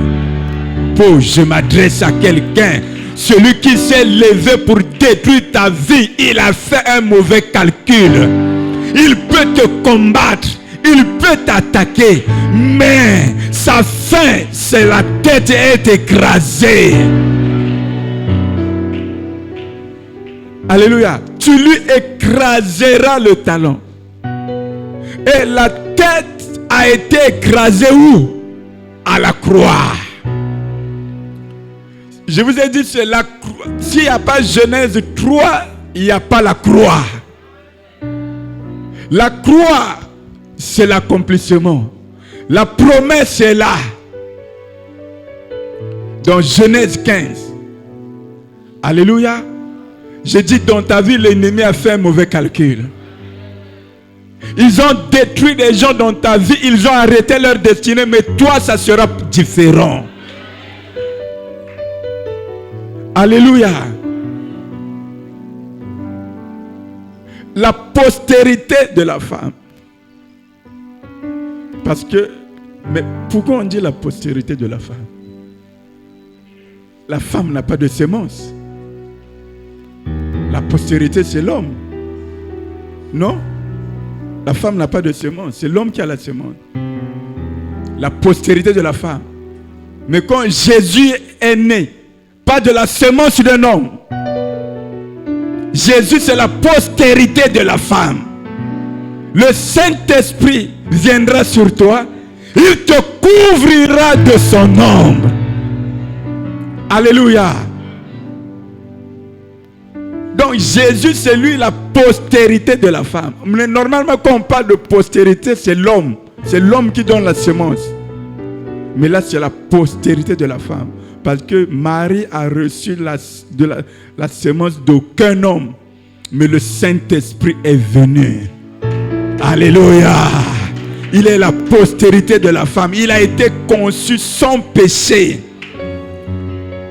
Oh, je m'adresse à quelqu'un. Celui qui s'est levé pour détruire ta vie, il a fait un mauvais calcul. Il peut te combattre, il peut t'attaquer, mais sa fin, c'est la tête est écrasée. Alléluia. Tu lui écraseras le talon. Et la tête a été écrasée où? À la croix. Je vous ai dit, c'est la croix. S'il n'y a pas Genèse 3, il n'y a pas la croix. La croix, c'est l'accomplissement. La promesse est là. Dans Genèse 15. Alléluia. J'ai dit, dans ta vie, l'ennemi a fait un mauvais calcul. Ils ont détruit des gens dans ta vie. Ils ont arrêté leur destinée. Mais toi, ça sera différent. Alléluia. La postérité de la femme. Parce que, mais pourquoi on dit la postérité de la femme? La femme n'a pas de sémence. La postérité, c'est l'homme. Non? La femme n'a pas de sémence. C'est l'homme qui a la sémence. La postérité de la femme. Mais quand Jésus est né, pas de la semence d'un homme. Jésus, c'est la postérité de la femme. Le Saint-Esprit viendra sur toi. Il te couvrira de son ombre. Alléluia. Donc Jésus, c'est lui la postérité de la femme. Mais normalement, quand on parle de postérité, c'est l'homme. C'est l'homme qui donne la semence. Mais là, c'est la postérité de la femme. Parce que Marie a reçu la semence d'aucun homme. Mais le Saint-Esprit est venu. Alléluia. Il est la postérité de la femme. Il a été conçu sans péché.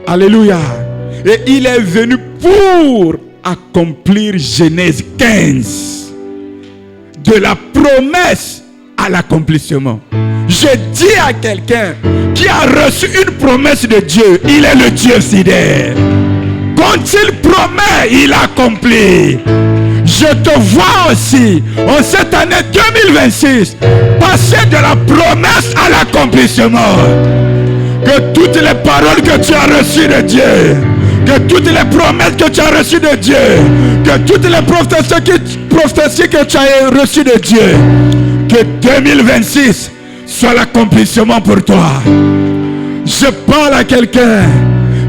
Alléluia. Et il est venu pour accomplir Genèse 15. De la promesse à l'accomplissement. Je dis à quelqu'un qui a reçu une promesse de Dieu, il est le Dieu fidèle. Quand il promet, il accomplit. Je te vois aussi, en cette année 2026, passer de la promesse à l'accomplissement. Que toutes les paroles que tu as reçues de Dieu, que toutes les promesses que tu as reçues de Dieu, que toutes les prophéties que tu as reçues de Dieu, que 2026 soit l'accomplissement pour toi. Je parle à quelqu'un.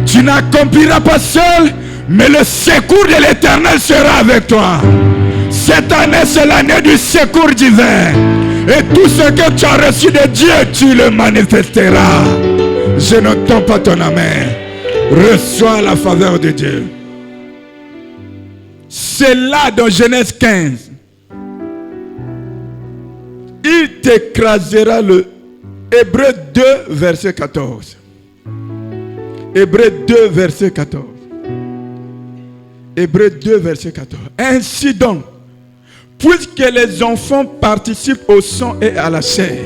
Tu n'accompliras pas seul, mais le secours de l'Éternel sera avec toi. Cette année, c'est l'année du secours divin. Et tout ce que tu as reçu de Dieu, tu le manifesteras. Je n'entends pas ton amen. Reçois la faveur de Dieu. C'est là dans Genèse 15. Il t'écrasera le Hébreux 2, verset 14. Hébreux 2, verset 14. Hébreux 2, verset 14. Ainsi donc, puisque les enfants participent au sang et à la chair,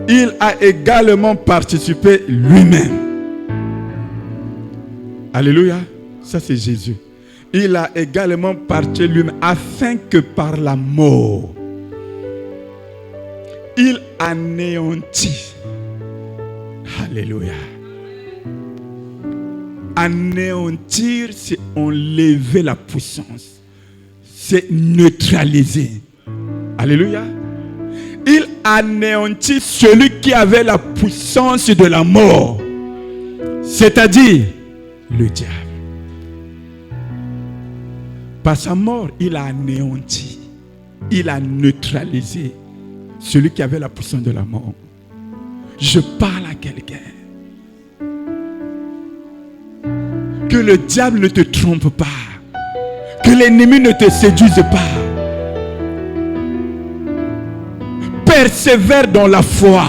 il a également participé lui-même. Alléluia. Ça c'est Jésus. Il a également participé lui-même afin que par la mort, il anéantit. Alléluia. Anéantir, c'est enlever la puissance. C'est neutraliser. Alléluia. Il anéantit celui qui avait la puissance de la mort. C'est-à-dire le diable. Par sa mort, il a anéanti. Il a neutralisé celui qui avait la puissance de la mort. Je parle à quelqu'un. Que le diable ne te trompe pas. Que l'ennemi ne te séduise pas. Persévère dans la foi.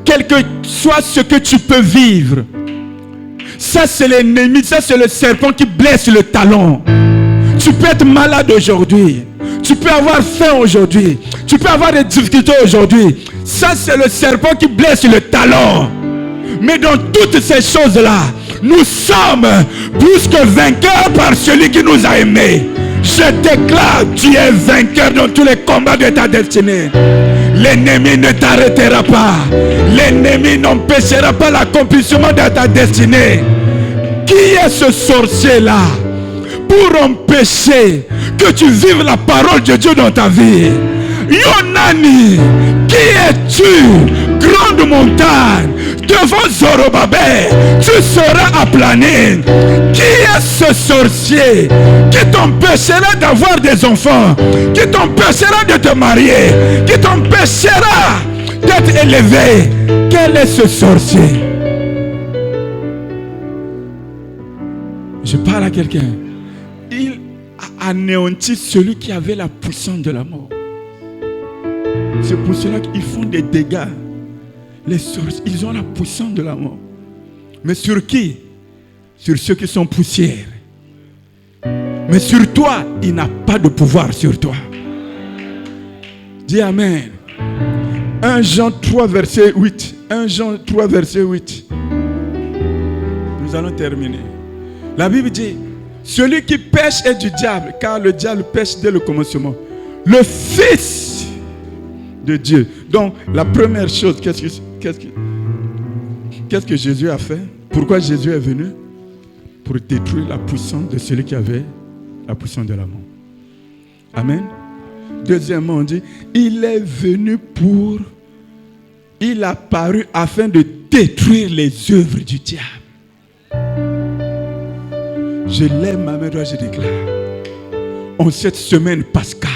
Quel que soit ce que tu peux vivre. Ça c'est l'ennemi, ça c'est le serpent qui blesse le talon. Tu peux être malade aujourd'hui. Tu peux avoir faim aujourd'hui. Tu peux avoir des difficultés aujourd'hui. Ça c'est le serpent qui blesse le talon. Mais dans toutes ces choses-là, nous sommes plus que vainqueurs par celui qui nous a aimés. Je déclare, tu es vainqueur dans tous les combats de ta destinée. L'ennemi ne t'arrêtera pas. L'ennemi n'empêchera pas l'accomplissement de ta destinée. Qui est ce sorcier-là pour empêcher que tu vives la parole de Dieu dans ta vie? Yonani, qui es-tu? Grande montagne, devant Zorobabel, tu seras aplani. Qui est ce sorcier qui t'empêchera d'avoir des enfants, qui t'empêchera de te marier, qui t'empêchera d'être élevé? Quel est ce sorcier? Je parle à quelqu'un. Il a anéanti celui qui avait la puissance de la mort. C'est pour cela qu'ils font des dégâts. Les sorciers, ils ont la puissance de la mort. Mais sur qui? Sur ceux qui sont poussières. Mais sur toi, il n'a pas de pouvoir sur toi. Dis Amen. 1 Jean 3, verset 8. 1 Jean 3, verset 8. Nous allons terminer. La Bible dit, celui qui pêche est du diable, car le diable pêche dès le commencement. Le Fils de Dieu. Donc, la première chose, qu'est-ce que Qu'est-ce que Jésus a fait? Pourquoi Jésus est venu? Pour détruire la puissance de celui qui avait la puissance de la mort. Amen. Deuxièmement, on dit, il est venu pour... Il a paru afin de détruire les œuvres du diable. Je lève ma main droite, je déclare. En cette semaine pascale,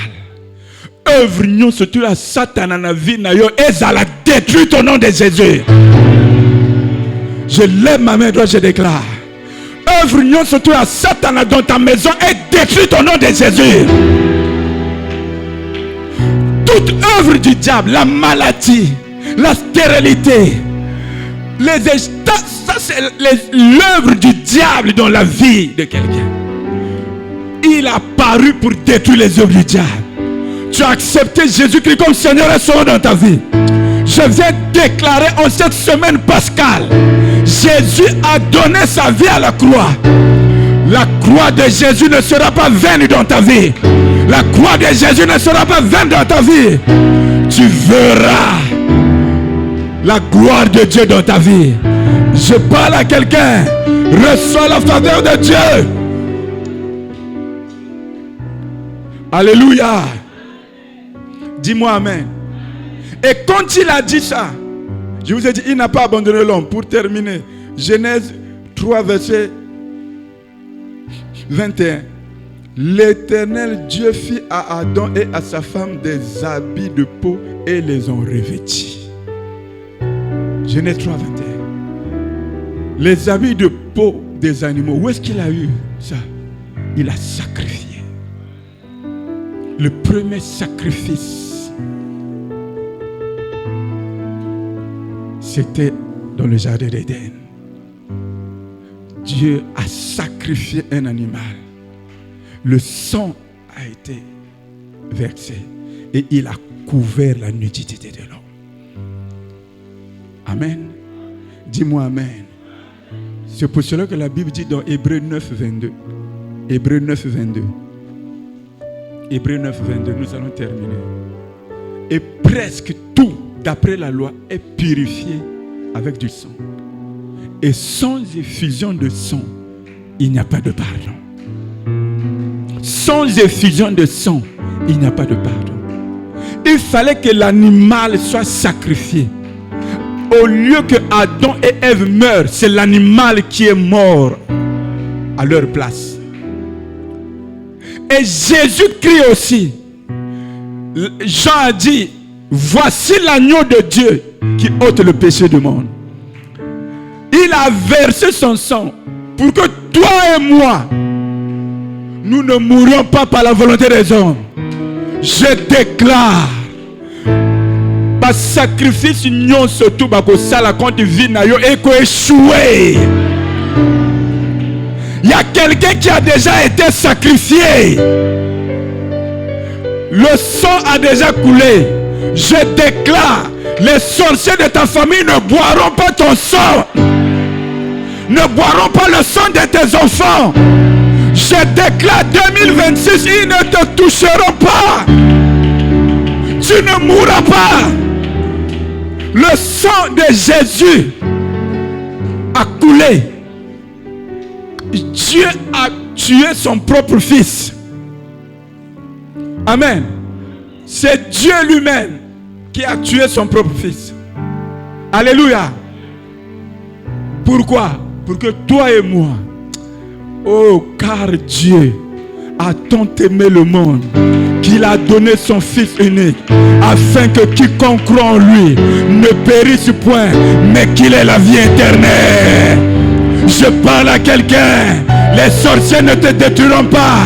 œuvre nous surtout à Satan dans la vie, et ça la détruit au nom de Jésus. Je lève ma main droite, je déclare. Œuvre nous surtout à Satan dans ta maison est détruite au nom de Jésus. Toute œuvre du diable, la maladie, la stérilité, ça c'est l'œuvre du diable dans la vie de quelqu'un. Il a paru pour détruire les œuvres du diable. Tu as accepté Jésus-Christ comme Seigneur et Sauveur dans ta vie. Je viens déclarer en cette semaine pascale, Jésus a donné sa vie à la croix. La croix de Jésus ne sera pas vaine dans ta vie. La croix de Jésus ne sera pas vaine dans ta vie. Tu verras la gloire de Dieu dans ta vie. Je parle à quelqu'un. Reçois la faveur de Dieu. Alléluia. Dis-moi amen. Et quand il a dit ça, je vous ai dit, il n'a pas abandonné l'homme. Pour terminer, Genèse 3, verset 21. L'Éternel Dieu fit à Adam et à sa femme des habits de peau et les ont revêtis. Genèse 3, 21. Les habits de peau des animaux, où est-ce qu'il a eu ça? Il a sacrifié. Le premier sacrifice, c'était dans le jardin d'Éden. Dieu a sacrifié un animal. Le sang a été versé et il a couvert la nudité de l'homme. Amen. Dis-moi amen. C'est pour cela que la Bible dit dans Hébreux 9, 22. Hébreux 9, 22. Hébreux 9, 22. Nous allons terminer. Et presque tout, d'après la loi, est purifié avec du sang. Et sans effusion de sang, il n'y a pas de pardon. Sans effusion de sang, il n'y a pas de pardon. Il fallait que l'animal soit sacrifié. Au lieu que Adam et Ève meurent, c'est l'animal qui est mort à leur place. Et Jésus-Christ aussi, Jean a dit, voici l'agneau de Dieu qui ôte le péché du monde. Il a versé son sang pour que toi et moi, nous ne mourions pas par la volonté des hommes. Je déclare, par sacrifice, nous surtout, quand tu vis et qu'on échoué. Il y a quelqu'un qui a déjà été sacrifié. Le sang a déjà coulé. Je déclare, les sorciers de ta famille ne boiront pas ton sang. Ne boiront pas le sang de tes enfants. Je déclare 2026, ils ne te toucheront pas. Tu ne mourras pas. Le sang de Jésus a coulé. Dieu a tué son propre fils. Amen. C'est Dieu lui-même qui a tué son propre fils. Alléluia. Pourquoi? Pour que toi et moi, oh, car Dieu a tant aimé le monde qu'il a donné son Fils unique afin que quiconque croit en lui ne périsse point, mais qu'il ait la vie éternelle. Je parle à quelqu'un, les sorciers ne te détruiront pas.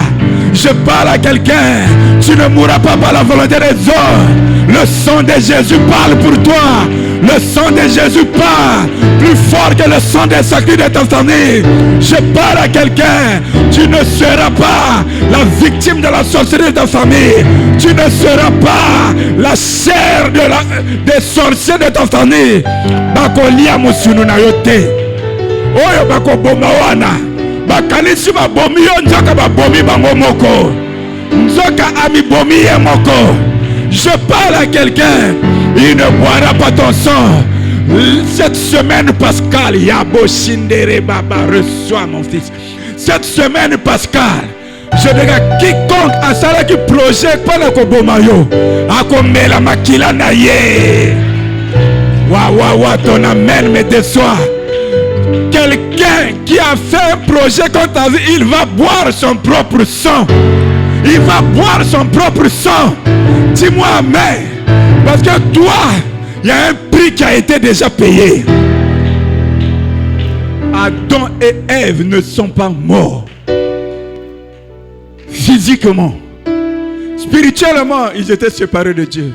Je parle à quelqu'un, tu ne mourras pas par la volonté des hommes. Le sang de Jésus parle pour toi. Le sang de Jésus parle plus fort que le sang des sacrés de ta famille. Je parle à quelqu'un, tu ne seras pas la victime de la sorcellerie de ta famille. Tu ne seras pas la chair des sorciers de ta famille. Bakolia musunu na yote. Oyo bako boma wana. Bakanisi ba bomi yo nzoka ba bomi bango moko. Nzoka ami bomi ye moko. Je parle à quelqu'un, il ne boira pas ton sang. Cette semaine pascale, Yabo Shindere Baba, reçois mon fils. Cette semaine pascale, je dirais quiconque a ça qui projette pas le Kobomayo, a comme la makila naye. Wa, ton amen me déçoit. Quelqu'un qui a fait un projet contre ta vie, il va boire son propre sang. Il va boire son propre sang. Dis-moi amen. Parce que toi, il y a un prix qui a été déjà payé. Adam et Ève ne sont pas morts. Physiquement. Spirituellement, ils étaient séparés de Dieu.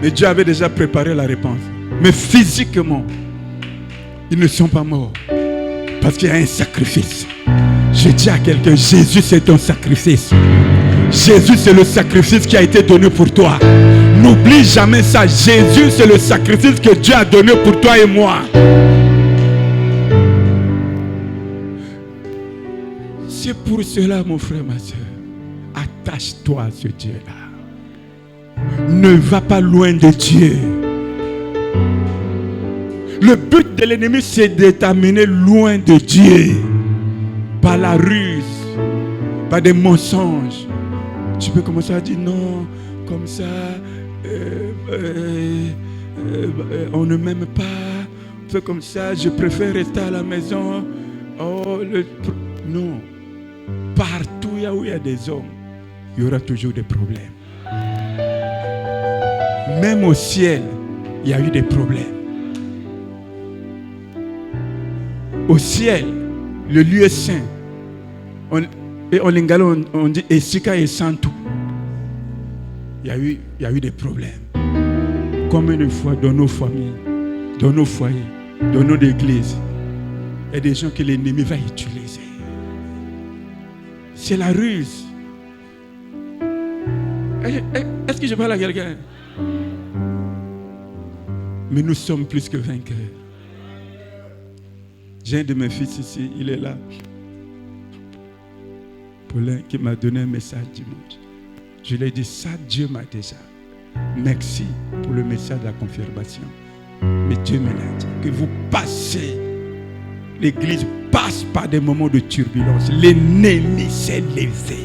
Mais Dieu avait déjà préparé la réponse. Mais physiquement, ils ne sont pas morts. Parce qu'il y a un sacrifice. Je dis à quelqu'un, Jésus c'est ton sacrifice. Jésus c'est le sacrifice qui a été donné pour toi. N'oublie jamais ça. Jésus c'est le sacrifice que Dieu a donné pour toi et moi. C'est pour cela, mon frère, ma soeur, attache-toi à ce Dieu-là. Ne va pas loin de Dieu. Le but de l'ennemi, c'est de t'amener loin de Dieu. Par la ruse, par des mensonges. Tu peux commencer à dire non, comme ça, on ne m'aime pas. Fais comme ça, je préfère rester à la maison. Non. Partout où il y a des hommes, il y aura toujours des problèmes. Même au ciel, il y a eu des problèmes. Au ciel, le lieu saint, en lingala on dit Esika et Santo. Il y a eu des problèmes. Combien de fois dans nos familles, dans nos foyers, dans nos églises, il y a des gens que l'ennemi va utiliser. C'est la ruse. Est-ce que je parle à quelqu'un? Mais nous sommes plus que vainqueurs. J'ai un de mes fils ici, il est là. Paulin qui m'a donné un message dimanche. Je lui ai dit, ça Dieu m'a déjà. Merci pour le message de la confirmation. Mais Dieu me l'a dit, que vous passez, l'église passe par des moments de turbulence. L'ennemi s'est levé.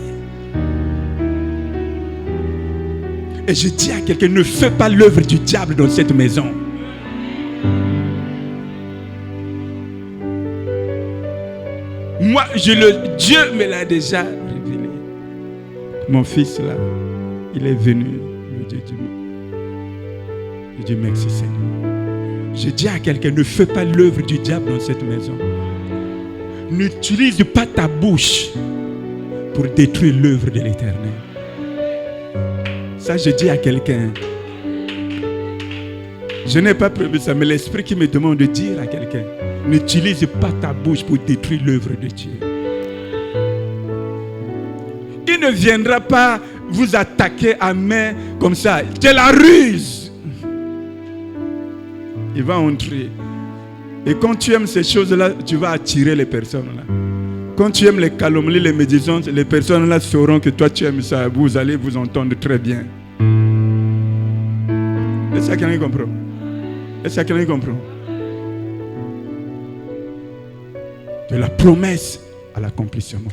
Et je dis à quelqu'un, ne fais pas l'œuvre du diable dans cette maison. Moi, Dieu me l'a déjà révélé. Mon fils là, il est venu le Dieu du monde. Je dis merci Seigneur. Je dis à quelqu'un, ne fais pas l'œuvre du diable dans cette maison. N'utilise pas ta bouche pour détruire l'œuvre de l'Éternel. Ça, je dis à quelqu'un. Je n'ai pas prévu ça, mais l'Esprit qui me demande de dire à quelqu'un, n'utilise pas ta bouche pour détruire l'œuvre de Dieu. Il ne viendra pas vous attaquer à main comme ça. C'est la ruse. Il va entrer. Et quand tu aimes ces choses-là, tu vas attirer les personnes-là. Quand tu aimes les calomnies, les médisances, les personnes-là sauront que toi tu aimes ça. Vous allez vous entendre très bien. Est-ce que quelqu'un comprend? Est-ce que quelqu'un comprend? De la promesse à l'accomplissement.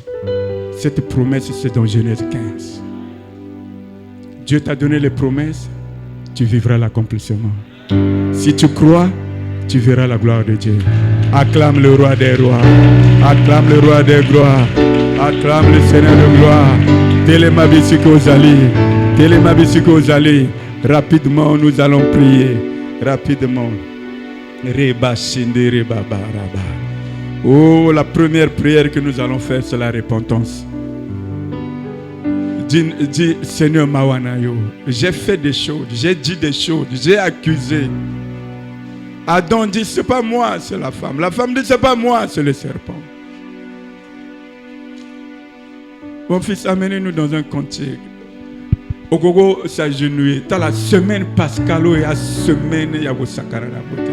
Cette promesse, c'est dans Genèse 15. Dieu t'a donné les promesses, tu vivras l'accomplissement. Si tu crois, tu verras la gloire de Dieu. Acclame le roi des rois. Acclame le roi des gloires. Acclame le Seigneur de gloire. Télémabisiko Zali. Rapidement, nous allons prier. Rapidement. Oh, la première prière que nous allons faire, c'est la repentance. Dis, Seigneur Mawanayo, j'ai fait des choses, j'ai dit des choses, j'ai accusé. Adam dit, c'est pas moi, c'est la femme. La femme dit, c'est pas moi, c'est le serpent. Mon fils, amenez-nous dans un cantique. Ogogo s'agenouiller. T'as la semaine pascale et la semaine Yabo Sakara la beauté.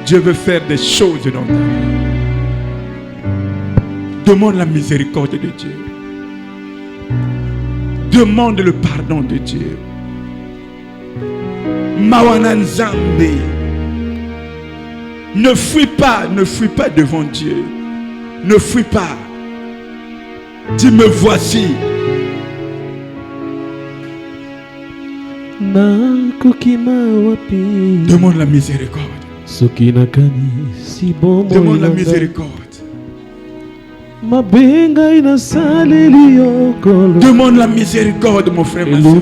Dieu veut faire des choses dans ta vie. Demande la miséricorde de Dieu. Demande le pardon de Dieu. Mawana Nzambe. Ne fuis pas devant Dieu. Ne fuis pas. Dis me voici. Demande la miséricorde. Demande la miséricorde. Demande la miséricorde, mon frère, ma soeur.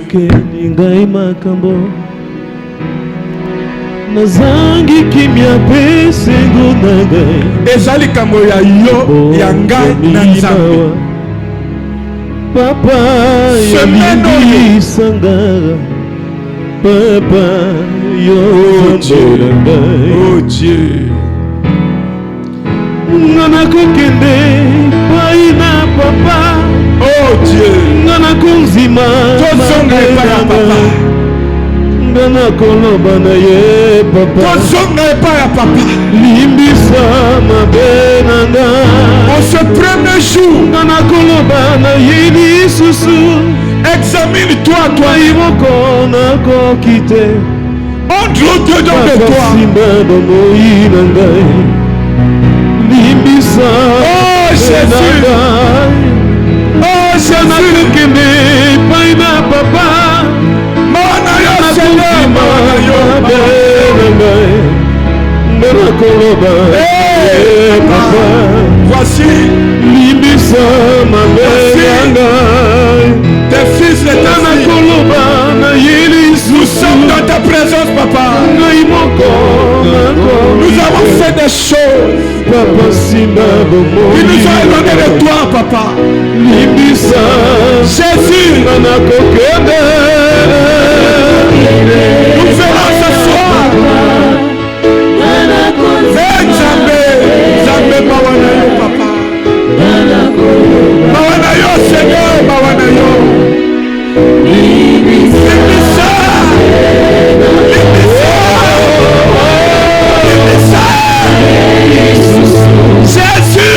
Ezali kambo ya yo ya ngai na Nzambe. Papa ya sanga. Papa yo oh Dieu. Ngana kokende paina papa. Oh Dieu. Ngana kunzima tozonga epai ya papa. Ngana koloba na ye papa. Tozonga epai ya papa. Limbisa mabe nanga. En ce premier jour, ngana koloba na ye lisusu. Examine-toi, toi. Entre au-dedans de toi. Oh Jésus. Oh Jésus. Voici tes fils et tes filles. Nous sommes dans ta présence, papa. Nous avons fait des choses qui nous ont éloignés de toi, papa. Jésus, nous verrons ce soir. Nzambe mawanayo, papa. Mawanayo, Seigneur, mawanayo. Jésus.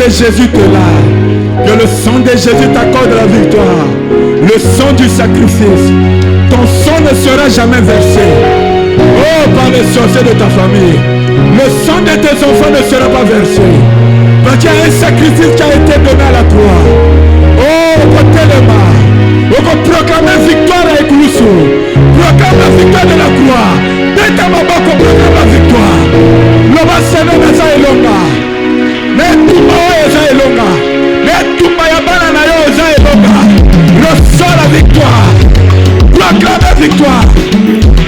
de Jésus te lave. Que le sang de Jésus t'accorde la victoire. Le sang du sacrifice. Ton sang ne sera jamais versé. Oh, par les sorciers de ta famille. Le sang de tes enfants ne sera pas versé. Parce qu'il y a un sacrifice qui a été donné à la croix. Oh, côté le mal. On va proclamer victoire avec Loussou. Proclame la victoire de la croix. Dès ta maman qu'on proclame la victoire. L'homme s'est donné ça et l'homme. Mais tout le monde est longa. Mais tout le monde est longa. Reçois la victoire. Proclame la victoire.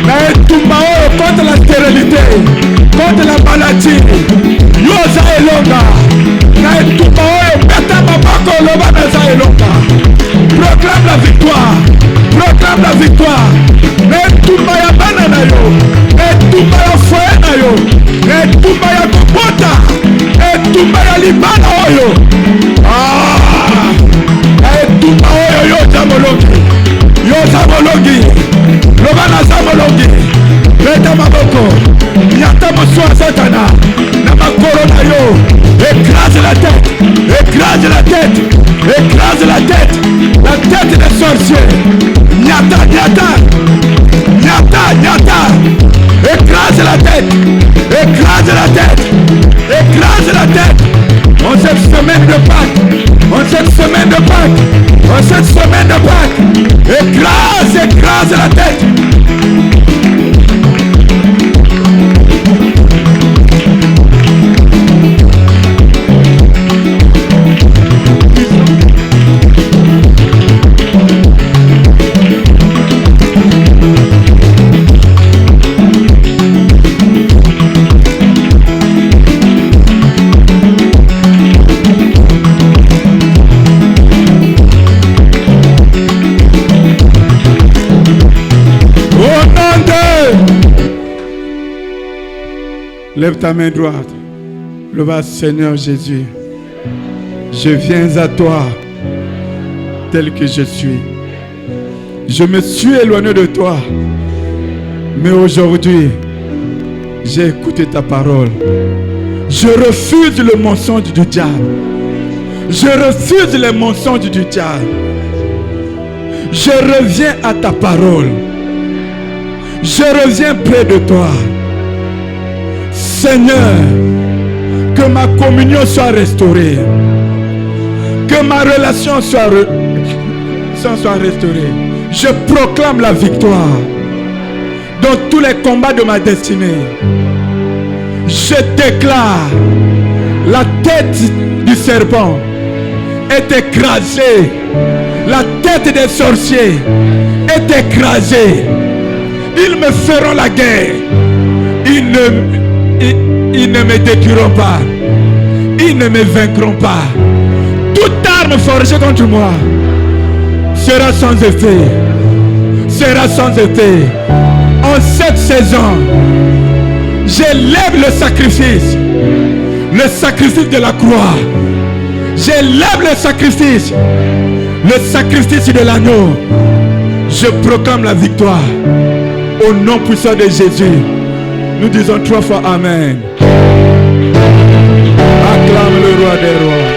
Mais tout le monde contre la stérilité. Contre la maladie. Yosa est longa. Mais tout le monde est longa. Proclame la victoire. Proclame la victoire. Mais tout le monde est banana. Mais tout le monde est foyer. Mais tout le monde est compota. Etumba libana oyo. Etumba oyo yo zamologi. Yo zamologi. Lobana zamologi. Leta maboko. Nyata mosua satana. Namakoro na yo. Écrase la tête. Écrase la tête. Écrase la tête. La tête des sorciers. Nyata, nyata. Nyata, nyata. Écrase la tête. Écrase la tête. Écrase la tête. En cette semaine de Pâques. En cette semaine de Pâques. En cette semaine de Pâques. Écrase, écrase la tête. Lève ta main droite. Le bas, Seigneur Jésus. Je viens à toi tel que je suis. Je me suis éloigné de toi. Mais aujourd'hui, j'ai écouté ta parole. Je refuse le mensonge du diable. Je refuse les mensonges du diable. Je reviens à ta parole. Je reviens près de toi. Seigneur, que ma communion soit restaurée. Que ma relation soit restaurée. Je proclame la victoire dans tous les combats de ma destinée. Je déclare la tête du serpent est écrasée. La tête des sorciers est écrasée. Ils me feront la guerre. Ils ne me détruiront pas. Ils ne me vaincront pas. Toute arme forgée contre moi sera sans effet. Sera sans effet. En cette saison, j'élève le sacrifice. Le sacrifice de la croix. J'élève le sacrifice. Le sacrifice de l'agneau. Je proclame la victoire. Au nom puissant de Jésus. Nous disons 3 fois Amen. Acclame le roi des rois.